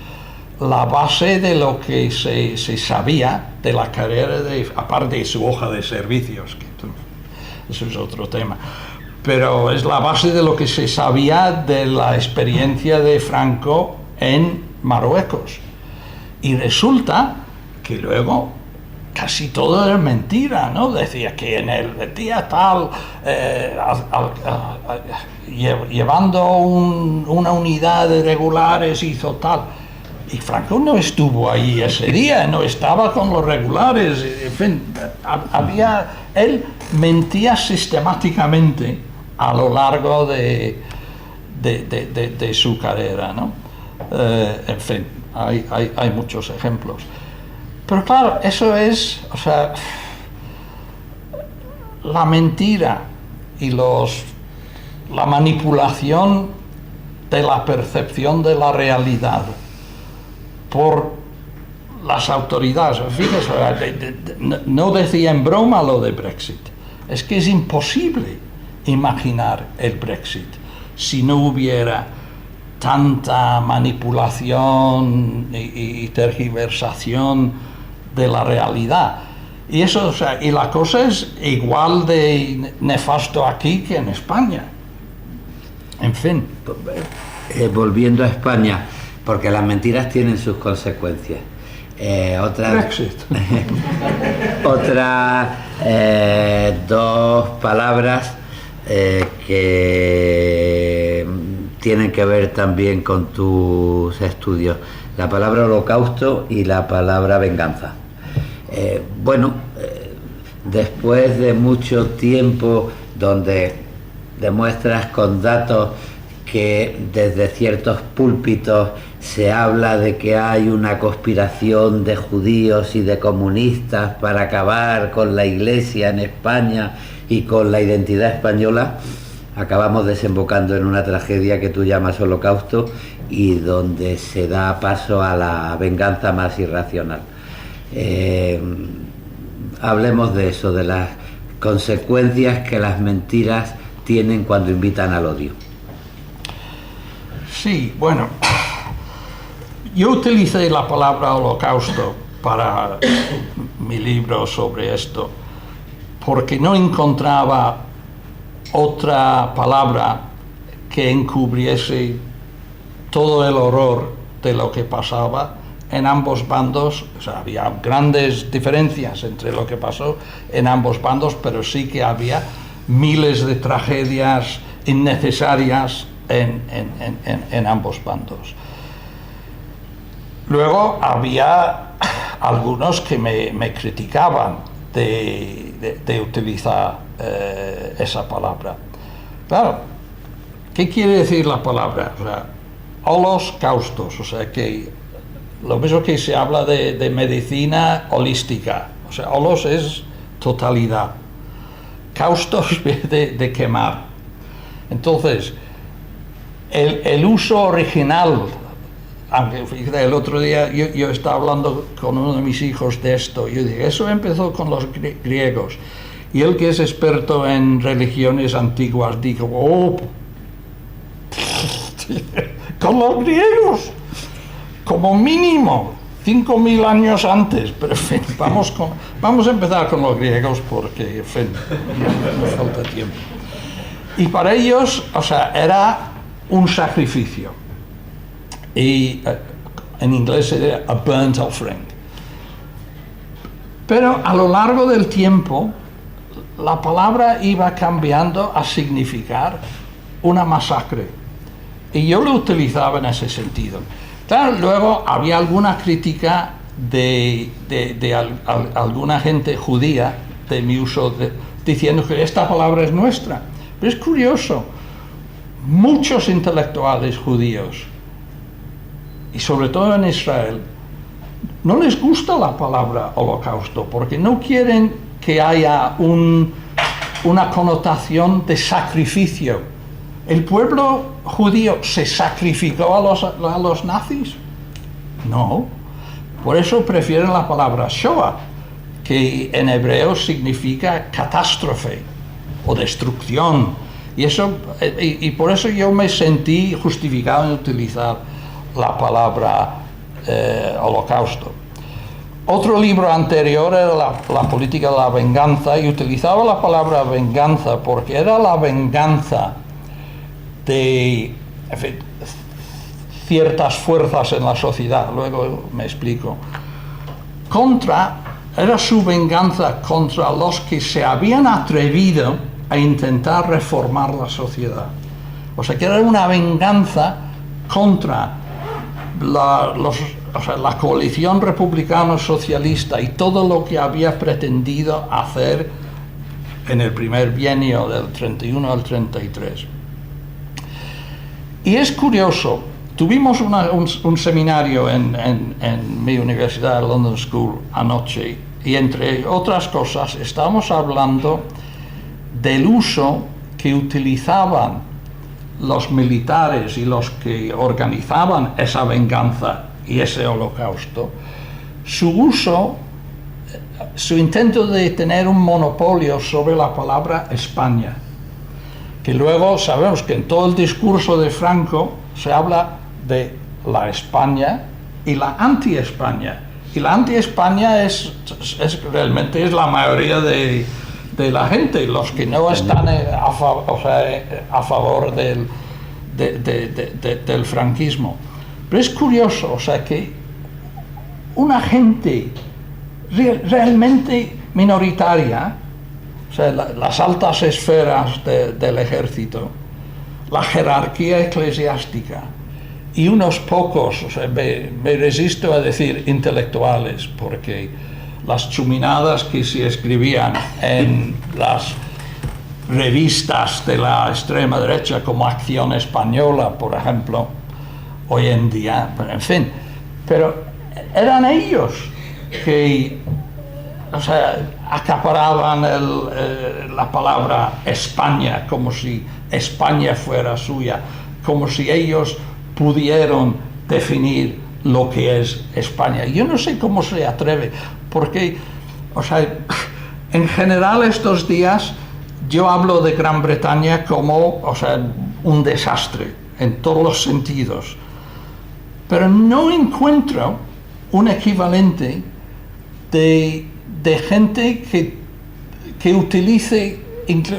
Speaker 2: la base de lo que se sabía de la carrera, aparte de su hoja de servicios, que eso es otro tema, pero es la base de lo que se sabía de la experiencia de Franco en Marruecos. Y resulta que luego casi todo era mentira, ¿no? Decía que en el día tal, llevando una unidad de regulares hizo tal. Y Franco no estuvo ahí ese día, no estaba con los regulares, en fin, él mentía sistemáticamente a lo largo de su carrera, ¿no? En fin, hay muchos ejemplos. Pero claro, eso es, o sea, la mentira y la manipulación de la percepción de la realidad por las autoridades. Fíjese, no decía en broma lo de Brexit. Es que es imposible imaginar el Brexit si no hubiera tanta manipulación y tergiversación de la realidad. Y eso, o sea, y la cosa es igual de nefasto aquí que en España. En fin.
Speaker 1: Volviendo a España, porque las mentiras tienen sus consecuencias.
Speaker 2: Brexit.
Speaker 1: Otras dos palabras que tienen que ver también con tus estudios: la palabra holocausto y la palabra venganza. Después de mucho tiempo donde demuestras con datos que desde ciertos púlpitos se habla de que hay una conspiración de judíos y de comunistas para acabar con la Iglesia en España y con la identidad española, acabamos desembocando en una tragedia que tú llamas holocausto y donde se da paso a la venganza más irracional. Hablemos de eso, de las consecuencias que las mentiras tienen cuando invitan al odio.
Speaker 2: Sí, bueno, yo utilicé la palabra holocausto para mi libro sobre esto porque no encontraba otra palabra que encubriese todo el horror de lo que pasaba en ambos bandos. O sea, había grandes diferencias entre lo que pasó en ambos bandos, pero sí que había miles de tragedias innecesarias en ambos bandos. Luego había algunos que me criticaban de utilizar esa palabra. Claro, ¿qué quiere decir la palabra? O sea, holocaustos, o sea, que lo mismo que se habla de medicina holística. O sea, holos es totalidad. Caustos de quemar. Entonces, el uso original, aunque fíjate, el otro día yo estaba hablando con uno de mis hijos de esto, yo dije, eso empezó con los griegos, y él, que es experto en religiones antiguas, dijo, con los griegos, como mínimo 5.000 años antes, pero en fin, vamos a empezar con los griegos porque, en fin, nos falta tiempo. Y para ellos, o sea, era un sacrificio, y en inglés sería a burnt offering. Pero a lo largo del tiempo la palabra iba cambiando a significar una masacre, y yo lo utilizaba en ese sentido. Claro, luego había alguna crítica de alguna gente judía de mi uso, diciendo que esta palabra es nuestra. Pero es curioso, muchos intelectuales judíos, y sobre todo en Israel, no les gusta la palabra holocausto, porque no quieren que haya una connotación de sacrificio. ¿El pueblo judío se sacrificó a los nazis? No. Por eso prefieren la palabra Shoah, que en hebreo significa catástrofe o destrucción. Y por eso yo me sentí justificado en utilizar la palabra holocausto. Otro libro anterior era la política de la venganza, y utilizaba la palabra venganza porque era la venganza de ciertas fuerzas en la sociedad, luego me explico. Era su venganza contra los que se habían atrevido a intentar reformar la sociedad. O sea, que era una venganza contra la coalición republicano-socialista y todo lo que había pretendido hacer en el primer bienio del 31 al 33. Y es curioso, tuvimos un seminario en mi universidad, London School, anoche, y entre otras cosas estábamos hablando del uso que utilizaban los militares y los que organizaban esa venganza y ese holocausto, su intento de tener un monopolio sobre la palabra España, que luego sabemos que en todo el discurso de Franco se habla de la España y la anti-España, y la anti-España realmente es la mayoría de la gente, los que no están a favor del franquismo. Pero es curioso, o sea, que una gente realmente minoritaria, o sea, las altas esferas del ejército, la jerarquía eclesiástica y unos pocos, o sea, me resisto a decir intelectuales, porque las chuminadas que se escribían en las revistas de la extrema derecha, como Acción Española, por ejemplo, hoy en día, en fin, pero eran ellos que, o sea, acaparaban la palabra España, como si España fuera suya, como si ellos pudieran definir lo que es España. Yo no sé cómo se atreve, porque, o sea, en general estos días yo hablo de Gran Bretaña como, o sea, un desastre en todos los sentidos, pero no encuentro un equivalente de gente que utilice,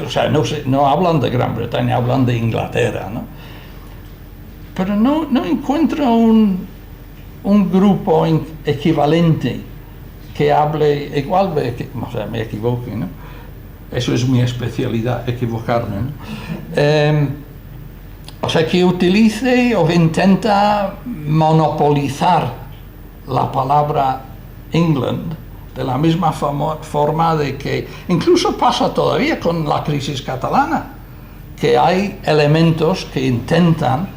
Speaker 2: o sea, no hablan de Gran Bretaña, hablan de Inglaterra, ¿no? Pero no encuentro un grupo equivalente que hable igual, o sea, me equivoque, ¿no? Eso es mi especialidad, equivocarme, ¿no? O sea, que utilice o intenta monopolizar la palabra England de la misma forma de que incluso pasa todavía con la crisis catalana, que hay elementos que intentan,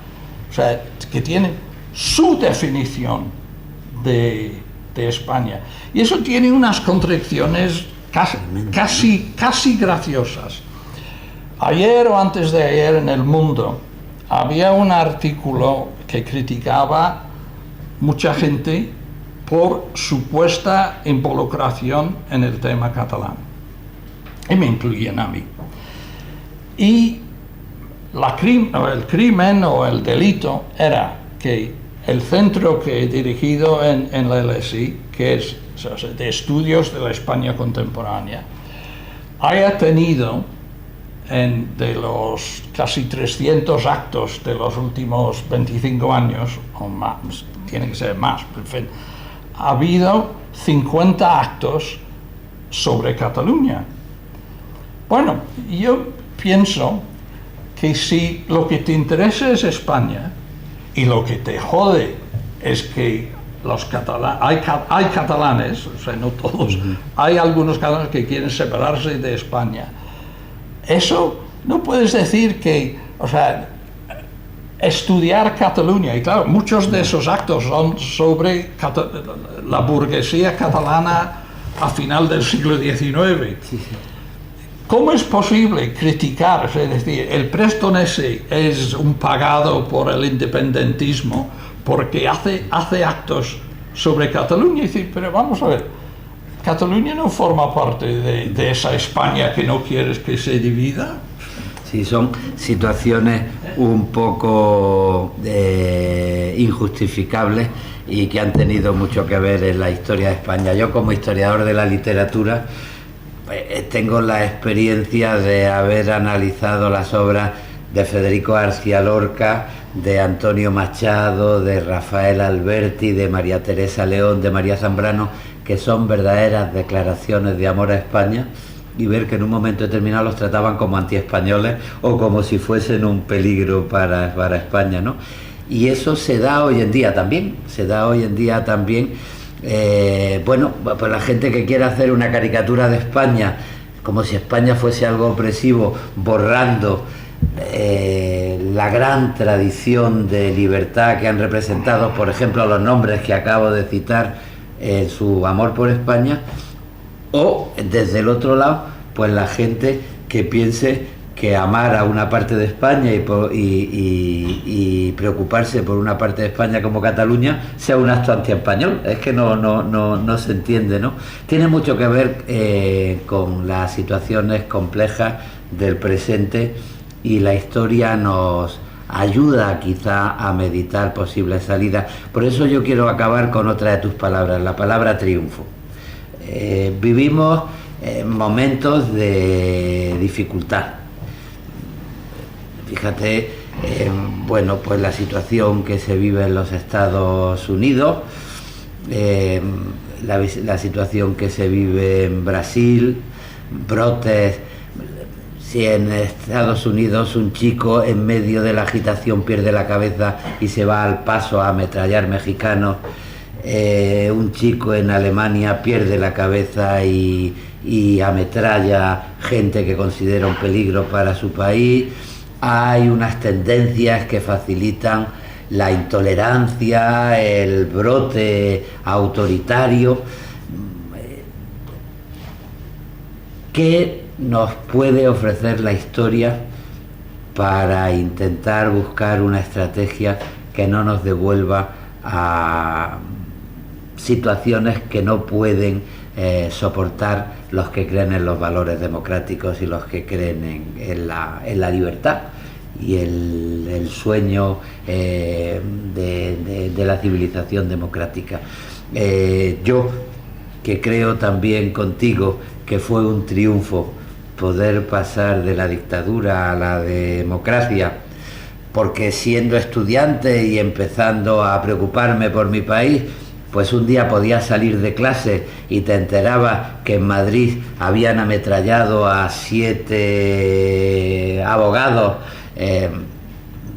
Speaker 2: o sea, que tienen su definición de España. Y eso tiene unas contradicciones casi graciosas. Ayer o antes de ayer en El Mundo había un artículo que criticaba mucha gente por supuesta involucración en el tema catalán, y me incluían a mí. Y el crimen o el delito era que el centro que he dirigido en la LSI, que es, o sea, de estudios de la España contemporánea, haya tenido de los casi 300 actos de los últimos 25 años, o más, tiene que ser más, en fin, ha habido 50 actos sobre Cataluña. Bueno, yo pienso que si lo que te interesa es España y lo que te jode es que hay catalanes, o sea, no todos, hay algunos catalanes que quieren separarse de España. Eso no puedes decir que, o sea, estudiar Cataluña, y claro, muchos de esos actos son sobre la burguesía catalana a final del siglo XIX.
Speaker 1: Sí, sí.
Speaker 2: ¿Cómo es posible criticar, es decir, el prestonese es un pagado por el independentismo porque hace actos sobre Cataluña? Y decir, pero vamos a ver, Cataluña no forma parte de esa España que no quieres que se divida.
Speaker 1: Sí, son situaciones un poco injustificables y que han tenido mucho que ver en la historia de España. Yo, como historiador de la literatura, tengo la experiencia de haber analizado las obras de Federico García Lorca, de Antonio Machado, de Rafael Alberti, de María Teresa León, de María Zambrano, que son verdaderas declaraciones de amor a España, y ver que en un momento determinado los trataban como antiespañoles o como si fuesen un peligro para España, ¿no? Y eso se da hoy en día también, bueno, pues la gente que quiere hacer una caricatura de España como si España fuese algo opresivo, borrando la gran tradición de libertad que han representado, por ejemplo, los nombres que acabo de citar en su amor por España, o desde el otro lado, pues la gente que piense que amar a una parte de España y preocuparse por una parte de España como Cataluña sea un acto antiespañol. Es que no se entiende, ¿no? Tiene mucho que ver con las situaciones complejas del presente, y la historia nos ayuda quizá a meditar posibles salidas. Por eso yo quiero acabar con otra de tus palabras, la palabra triunfo. Vivimos momentos de dificultad. Fíjate, bueno, pues la situación que se vive en los Estados Unidos, la situación que se vive en Brasil, brotes. Si en Estados Unidos un chico en medio de la agitación pierde la cabeza y se va al Paso a ametrallar mexicanos, un chico en Alemania pierde la cabeza y ametralla gente que considera un peligro para su país. Hay unas tendencias que facilitan la intolerancia, el brote autoritario. ¿Qué nos puede ofrecer la historia para intentar buscar una estrategia que no nos devuelva a situaciones que no pueden soportar los que creen en los valores democráticos y los que creen en la libertad y el sueño de la civilización democrática? Yo, que creo también contigo que fue un triunfo poder pasar de la dictadura a la democracia, porque siendo estudiante y empezando a preocuparme por mi país, pues un día podías salir de clase y te enterabas que en Madrid habían ametrallado a 7 abogados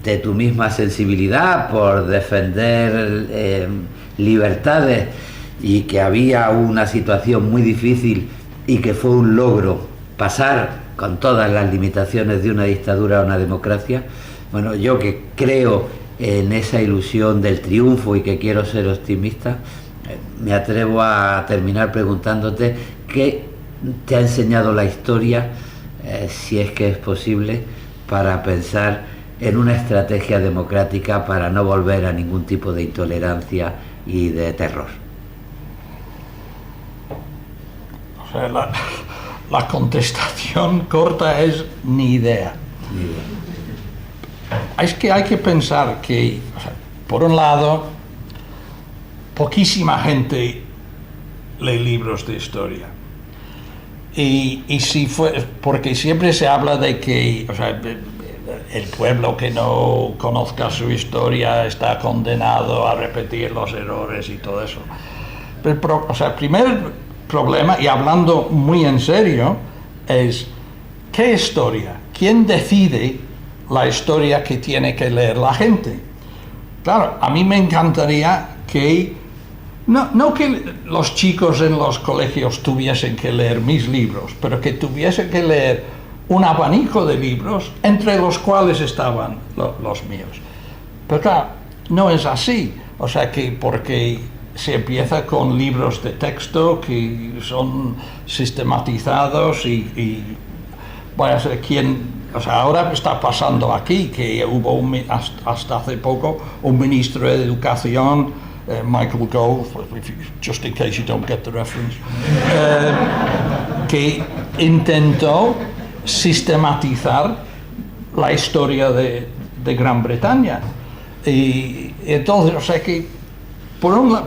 Speaker 1: de tu misma sensibilidad por defender libertades, y que había una situación muy difícil y que fue un logro pasar con todas las limitaciones de una dictadura a una democracia. Bueno, yo que creo en esa ilusión del triunfo y que quiero ser optimista, me atrevo a terminar preguntándote qué te ha enseñado la historia, si es que es posible, para pensar en una estrategia democrática para no volver a ningún tipo de intolerancia y de terror.
Speaker 2: O sea, la contestación corta es ni idea. Es que hay que pensar que, o sea, por un lado, poquísima gente lee libros de historia. Y si fue, porque siempre se habla de que, o sea, el pueblo que no conozca su historia está condenado a repetir los errores y todo eso. Pero, o sea, primer problema, y hablando muy en serio, es ¿qué historia? ¿Quién decide la historia que tiene que leer la gente? Claro, a mí me encantaría que no que los chicos en los colegios tuviesen que leer mis libros, pero que tuviesen que leer un abanico de libros, entre los cuales estaban los míos. Pero claro, no es así. O sea que porque se empieza con libros de texto que son sistematizados y voy a ser quien... O sea, ahora está pasando aquí que hubo hasta hace poco un ministro de Educación, Michael Gove, just in case you don't get the reference, que intentó sistematizar la historia de Gran Bretaña. Y entonces, o sea que,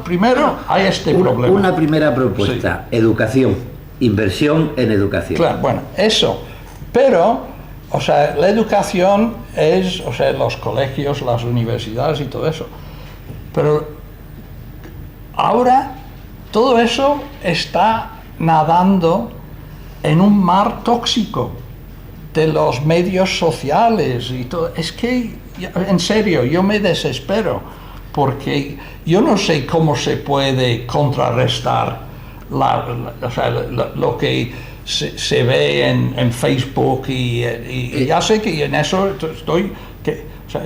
Speaker 2: primero hay este problema.
Speaker 1: Una primera propuesta, sí. Educación, inversión en educación.
Speaker 2: Claro, bueno, eso. Pero, o sea, la educación es, o sea, los colegios, las universidades y todo eso. Pero ahora todo eso está nadando en un mar tóxico de los medios sociales y todo. Es que, en serio, yo me desespero porque yo no sé cómo se puede contrarrestar o sea, lo que se ve en Facebook y ya sé que en eso estoy, o sea,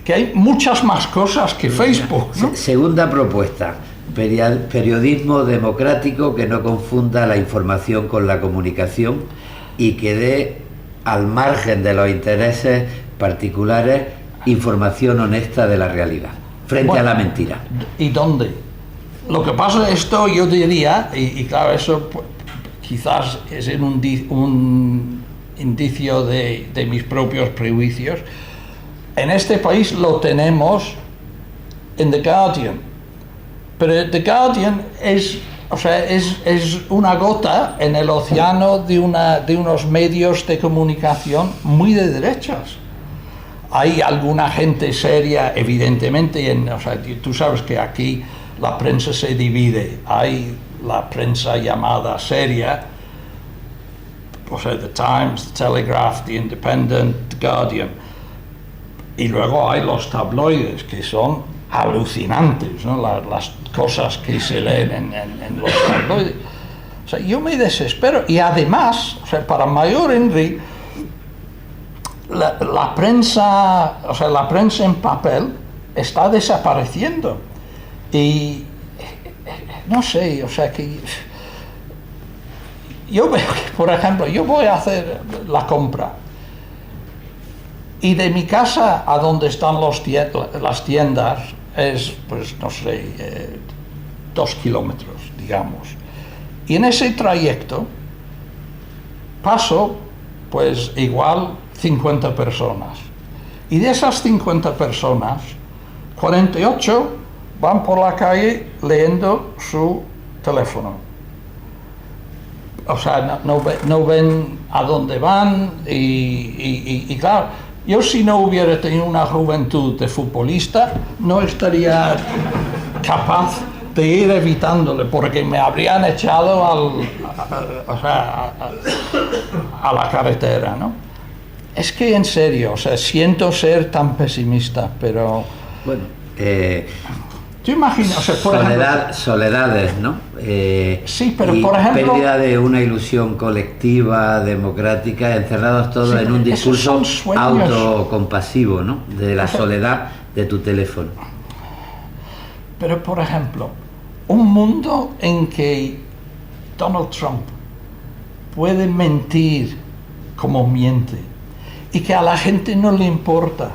Speaker 2: que hay muchas más cosas que Facebook, ¿no?
Speaker 1: Segunda propuesta, periodismo democrático que no confunda la información con la comunicación y que dé al margen de los intereses particulares información honesta de la realidad, frente a la mentira.
Speaker 2: ¿Y dónde? Lo que pasa es esto, yo diría, y claro, eso quizás es un indicio de mis propios prejuicios. En este país lo tenemos en The Guardian, pero The Guardian es una gota en el océano de unos medios de comunicación muy de derechas. Hay alguna gente seria, evidentemente, o sea, tú sabes que aquí la prensa se divide. Hay la prensa llamada seria, o sea, The Times, The Telegraph, The Independent, The Guardian. Y luego hay los tabloides, que son alucinantes, ¿no? Las cosas que se leen en los tabloides. O sea, yo me desespero. Y además, o sea, para mayor Henry, la prensa, o sea, la prensa en papel está desapareciendo. Y no sé, o sea que yo veo que, por ejemplo, yo voy a hacer la compra y de mi casa a donde están las tiendas es, pues, no sé, 2 kilómetros, digamos. Y en ese trayecto paso, pues, igual 50 personas. Y de esas 50 personas, 48 van por la calle leyendo su teléfono. O sea, no ven a dónde van y claro, yo si no hubiera tenido una juventud de futbolista, no estaría capaz de ir evitándole, porque me habrían echado a la carretera, ¿no? Es que en serio, o sea, siento ser tan pesimista, pero...
Speaker 1: Bueno,
Speaker 2: ¿tú imaginas? O sea, por ejemplo,
Speaker 1: soledades, ¿no?
Speaker 2: Sí, pero
Speaker 1: y
Speaker 2: por ejemplo...
Speaker 1: pérdida de una ilusión colectiva, democrática, encerrados todos en un discurso autocompasivo, ¿no? De la soledad de tu teléfono.
Speaker 2: Pero, por ejemplo, un mundo en que Donald Trump puede mentir como miente y que a la gente no le importa,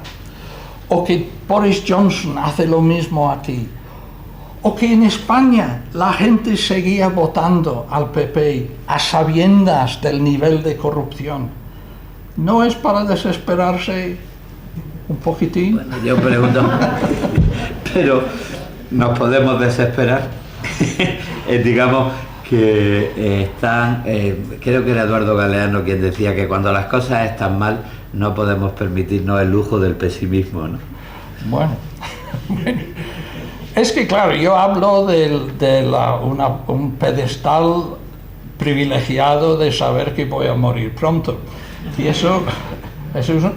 Speaker 2: o que Boris Johnson hace lo mismo aquí, o que en España la gente seguía votando al PP a sabiendas del nivel de corrupción, ¿no es para desesperarse un poquitín?
Speaker 1: Bueno, yo pregunto, pero nos podemos desesperar. Digamos que están, creo que era Eduardo Galeano quien decía que cuando las cosas están mal no podemos permitirnos el lujo del pesimismo, ¿no?
Speaker 2: Bueno, es que claro, yo hablo de un pedestal privilegiado de saber que voy a morir pronto, y eso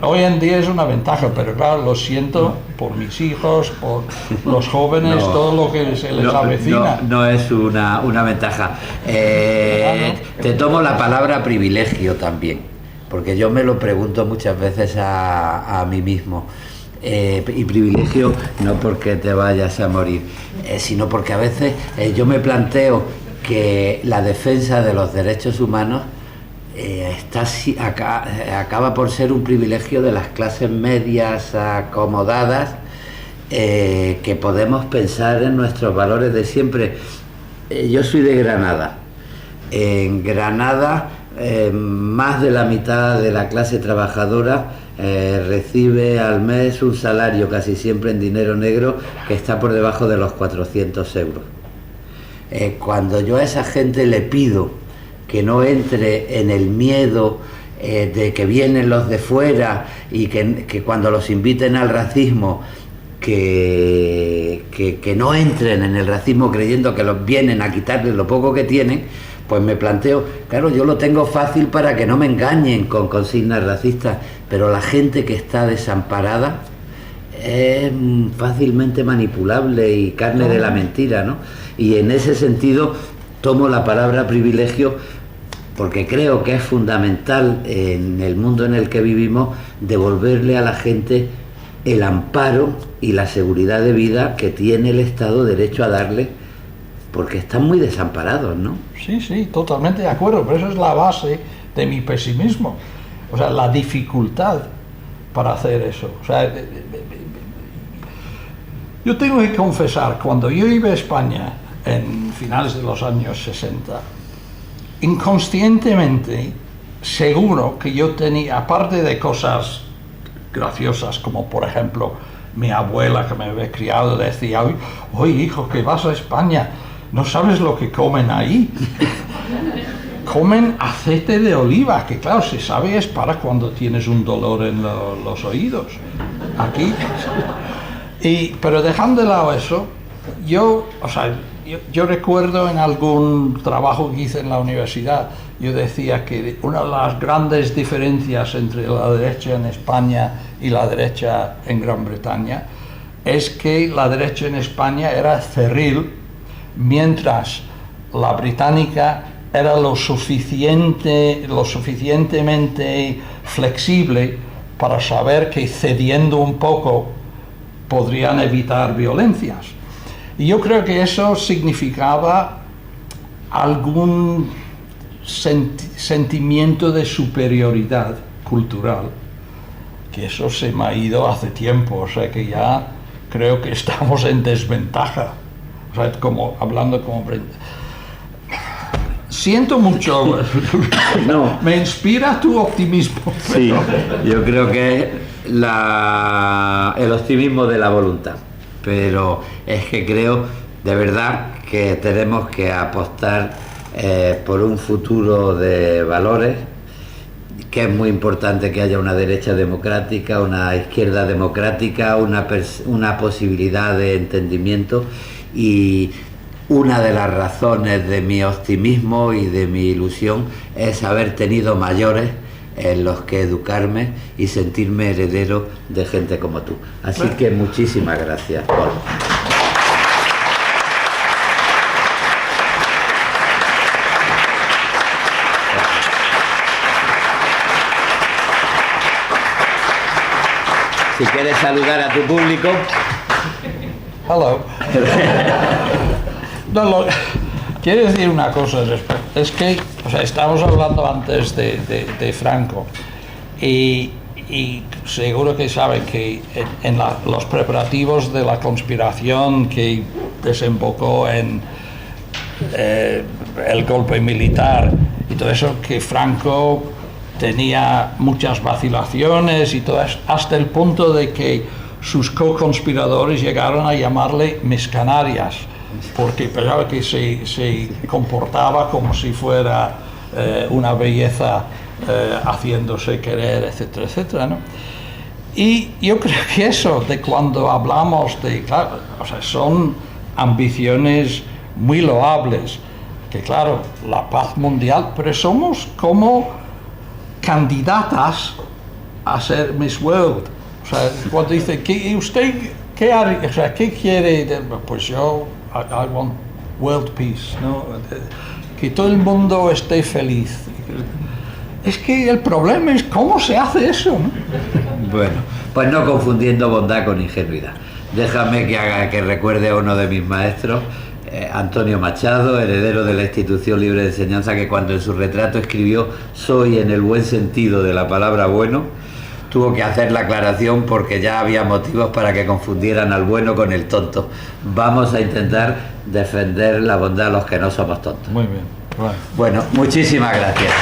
Speaker 2: Hoy en día es una ventaja, pero claro, lo siento por mis hijos, por los jóvenes, todo lo que se les avecina.
Speaker 1: No es una ventaja. Te tomo la palabra privilegio también, porque yo me lo pregunto muchas veces a mí mismo. Y privilegio no porque te vayas a morir, sino porque a veces yo me planteo que la defensa de los derechos humanos acaba por ser un privilegio de las clases medias acomodadas, que podemos pensar en nuestros valores de siempre. Yo soy de Granada. En Granada más de la mitad de la clase trabajadora recibe al mes un salario, casi siempre en dinero negro, que está por debajo de los 400 euros. Cuando yo a esa gente le pido que no entre en el miedo de que vienen los de fuera y que cuando los inviten al racismo, que no entren en el racismo creyendo que los vienen a quitarles lo poco que tienen, pues me planteo, claro, yo lo tengo fácil para que no me engañen con consignas racistas, pero la gente que está desamparada es fácilmente manipulable y carne de la mentira, ¿no? Y en ese sentido tomo la palabra privilegio porque creo que es fundamental en el mundo en el que vivimos devolverle a la gente el amparo y la seguridad de vida que tiene el Estado derecho a darle, porque están muy desamparados, ¿no?
Speaker 2: Sí, totalmente de acuerdo, pero eso es la base de mi pesimismo, o sea, la dificultad para hacer eso. O sea, yo tengo que confesar, cuando yo iba a España en finales de los años 60, inconscientemente, seguro que yo tenía, aparte de cosas graciosas, como por ejemplo, mi abuela que me había criado decía, oye hijo, que vas a España, no sabes lo que comen ahí. Comen aceite de oliva, que claro, se sabe es para cuando tienes un dolor en los oídos. Aquí. Pero dejando de lado eso, yo recuerdo en algún trabajo que hice en la universidad, yo decía que una de las grandes diferencias entre la derecha en España y la derecha en Gran Bretaña es que la derecha en España era cerril, mientras la británica era lo suficientemente flexible para saber que cediendo un poco podrían evitar violencias. Y yo creo que eso significaba algún sentimiento de superioridad cultural, que eso se me ha ido hace tiempo, o sea que ya creo que estamos en desventaja. O sea, hablando como... Siento mucho,
Speaker 1: no.
Speaker 2: Me inspira tu optimismo.
Speaker 1: Sí, yo creo que es el optimismo de la voluntad, pero es que creo de verdad que tenemos que apostar por un futuro de valores, que es muy importante que haya una derecha democrática, una izquierda democrática, una posibilidad de entendimiento. Y una de las razones de mi optimismo y de mi ilusión es haber tenido mayores en los que educarme y sentirme heredero de gente como tú. Así que muchísimas gracias, Paul. Si quieres saludar a tu público.
Speaker 2: Hello. No, quiero decir una cosa, es que, o sea, estábamos hablando antes de Franco y seguro que saben que en los preparativos de la conspiración que desembocó en el golpe militar y todo eso, que Franco tenía muchas vacilaciones y todo eso, hasta el punto de que sus co-conspiradores llegaron a llamarle Miss Canarias, porque pensaba que se comportaba como si fuera una belleza haciéndose querer, etcétera, etcétera, ¿no? Y yo creo que eso, de cuando hablamos de, claro, o sea, son ambiciones muy loables, que claro, la paz mundial, pero somos como candidatas a ser Miss World. O sea, cuando dice, ¿y usted qué haría? O sea, ¿qué quiere? Pues yo, I want world peace, ¿no? Que todo el mundo esté feliz. Es que el problema es cómo se hace eso, ¿no?
Speaker 1: Bueno, pues no confundiendo bondad con ingenuidad. Déjame que recuerde a uno de mis maestros, Antonio Machado, heredero de la Institución Libre de Enseñanza, que cuando en su retrato escribió "soy en el buen sentido de la palabra bueno", tuvo que hacer la aclaración porque ya había motivos para que confundieran al bueno con el tonto. Vamos a intentar defender la bondad a los que no somos tontos.
Speaker 2: Muy bien.
Speaker 1: Bueno, muchísimas gracias.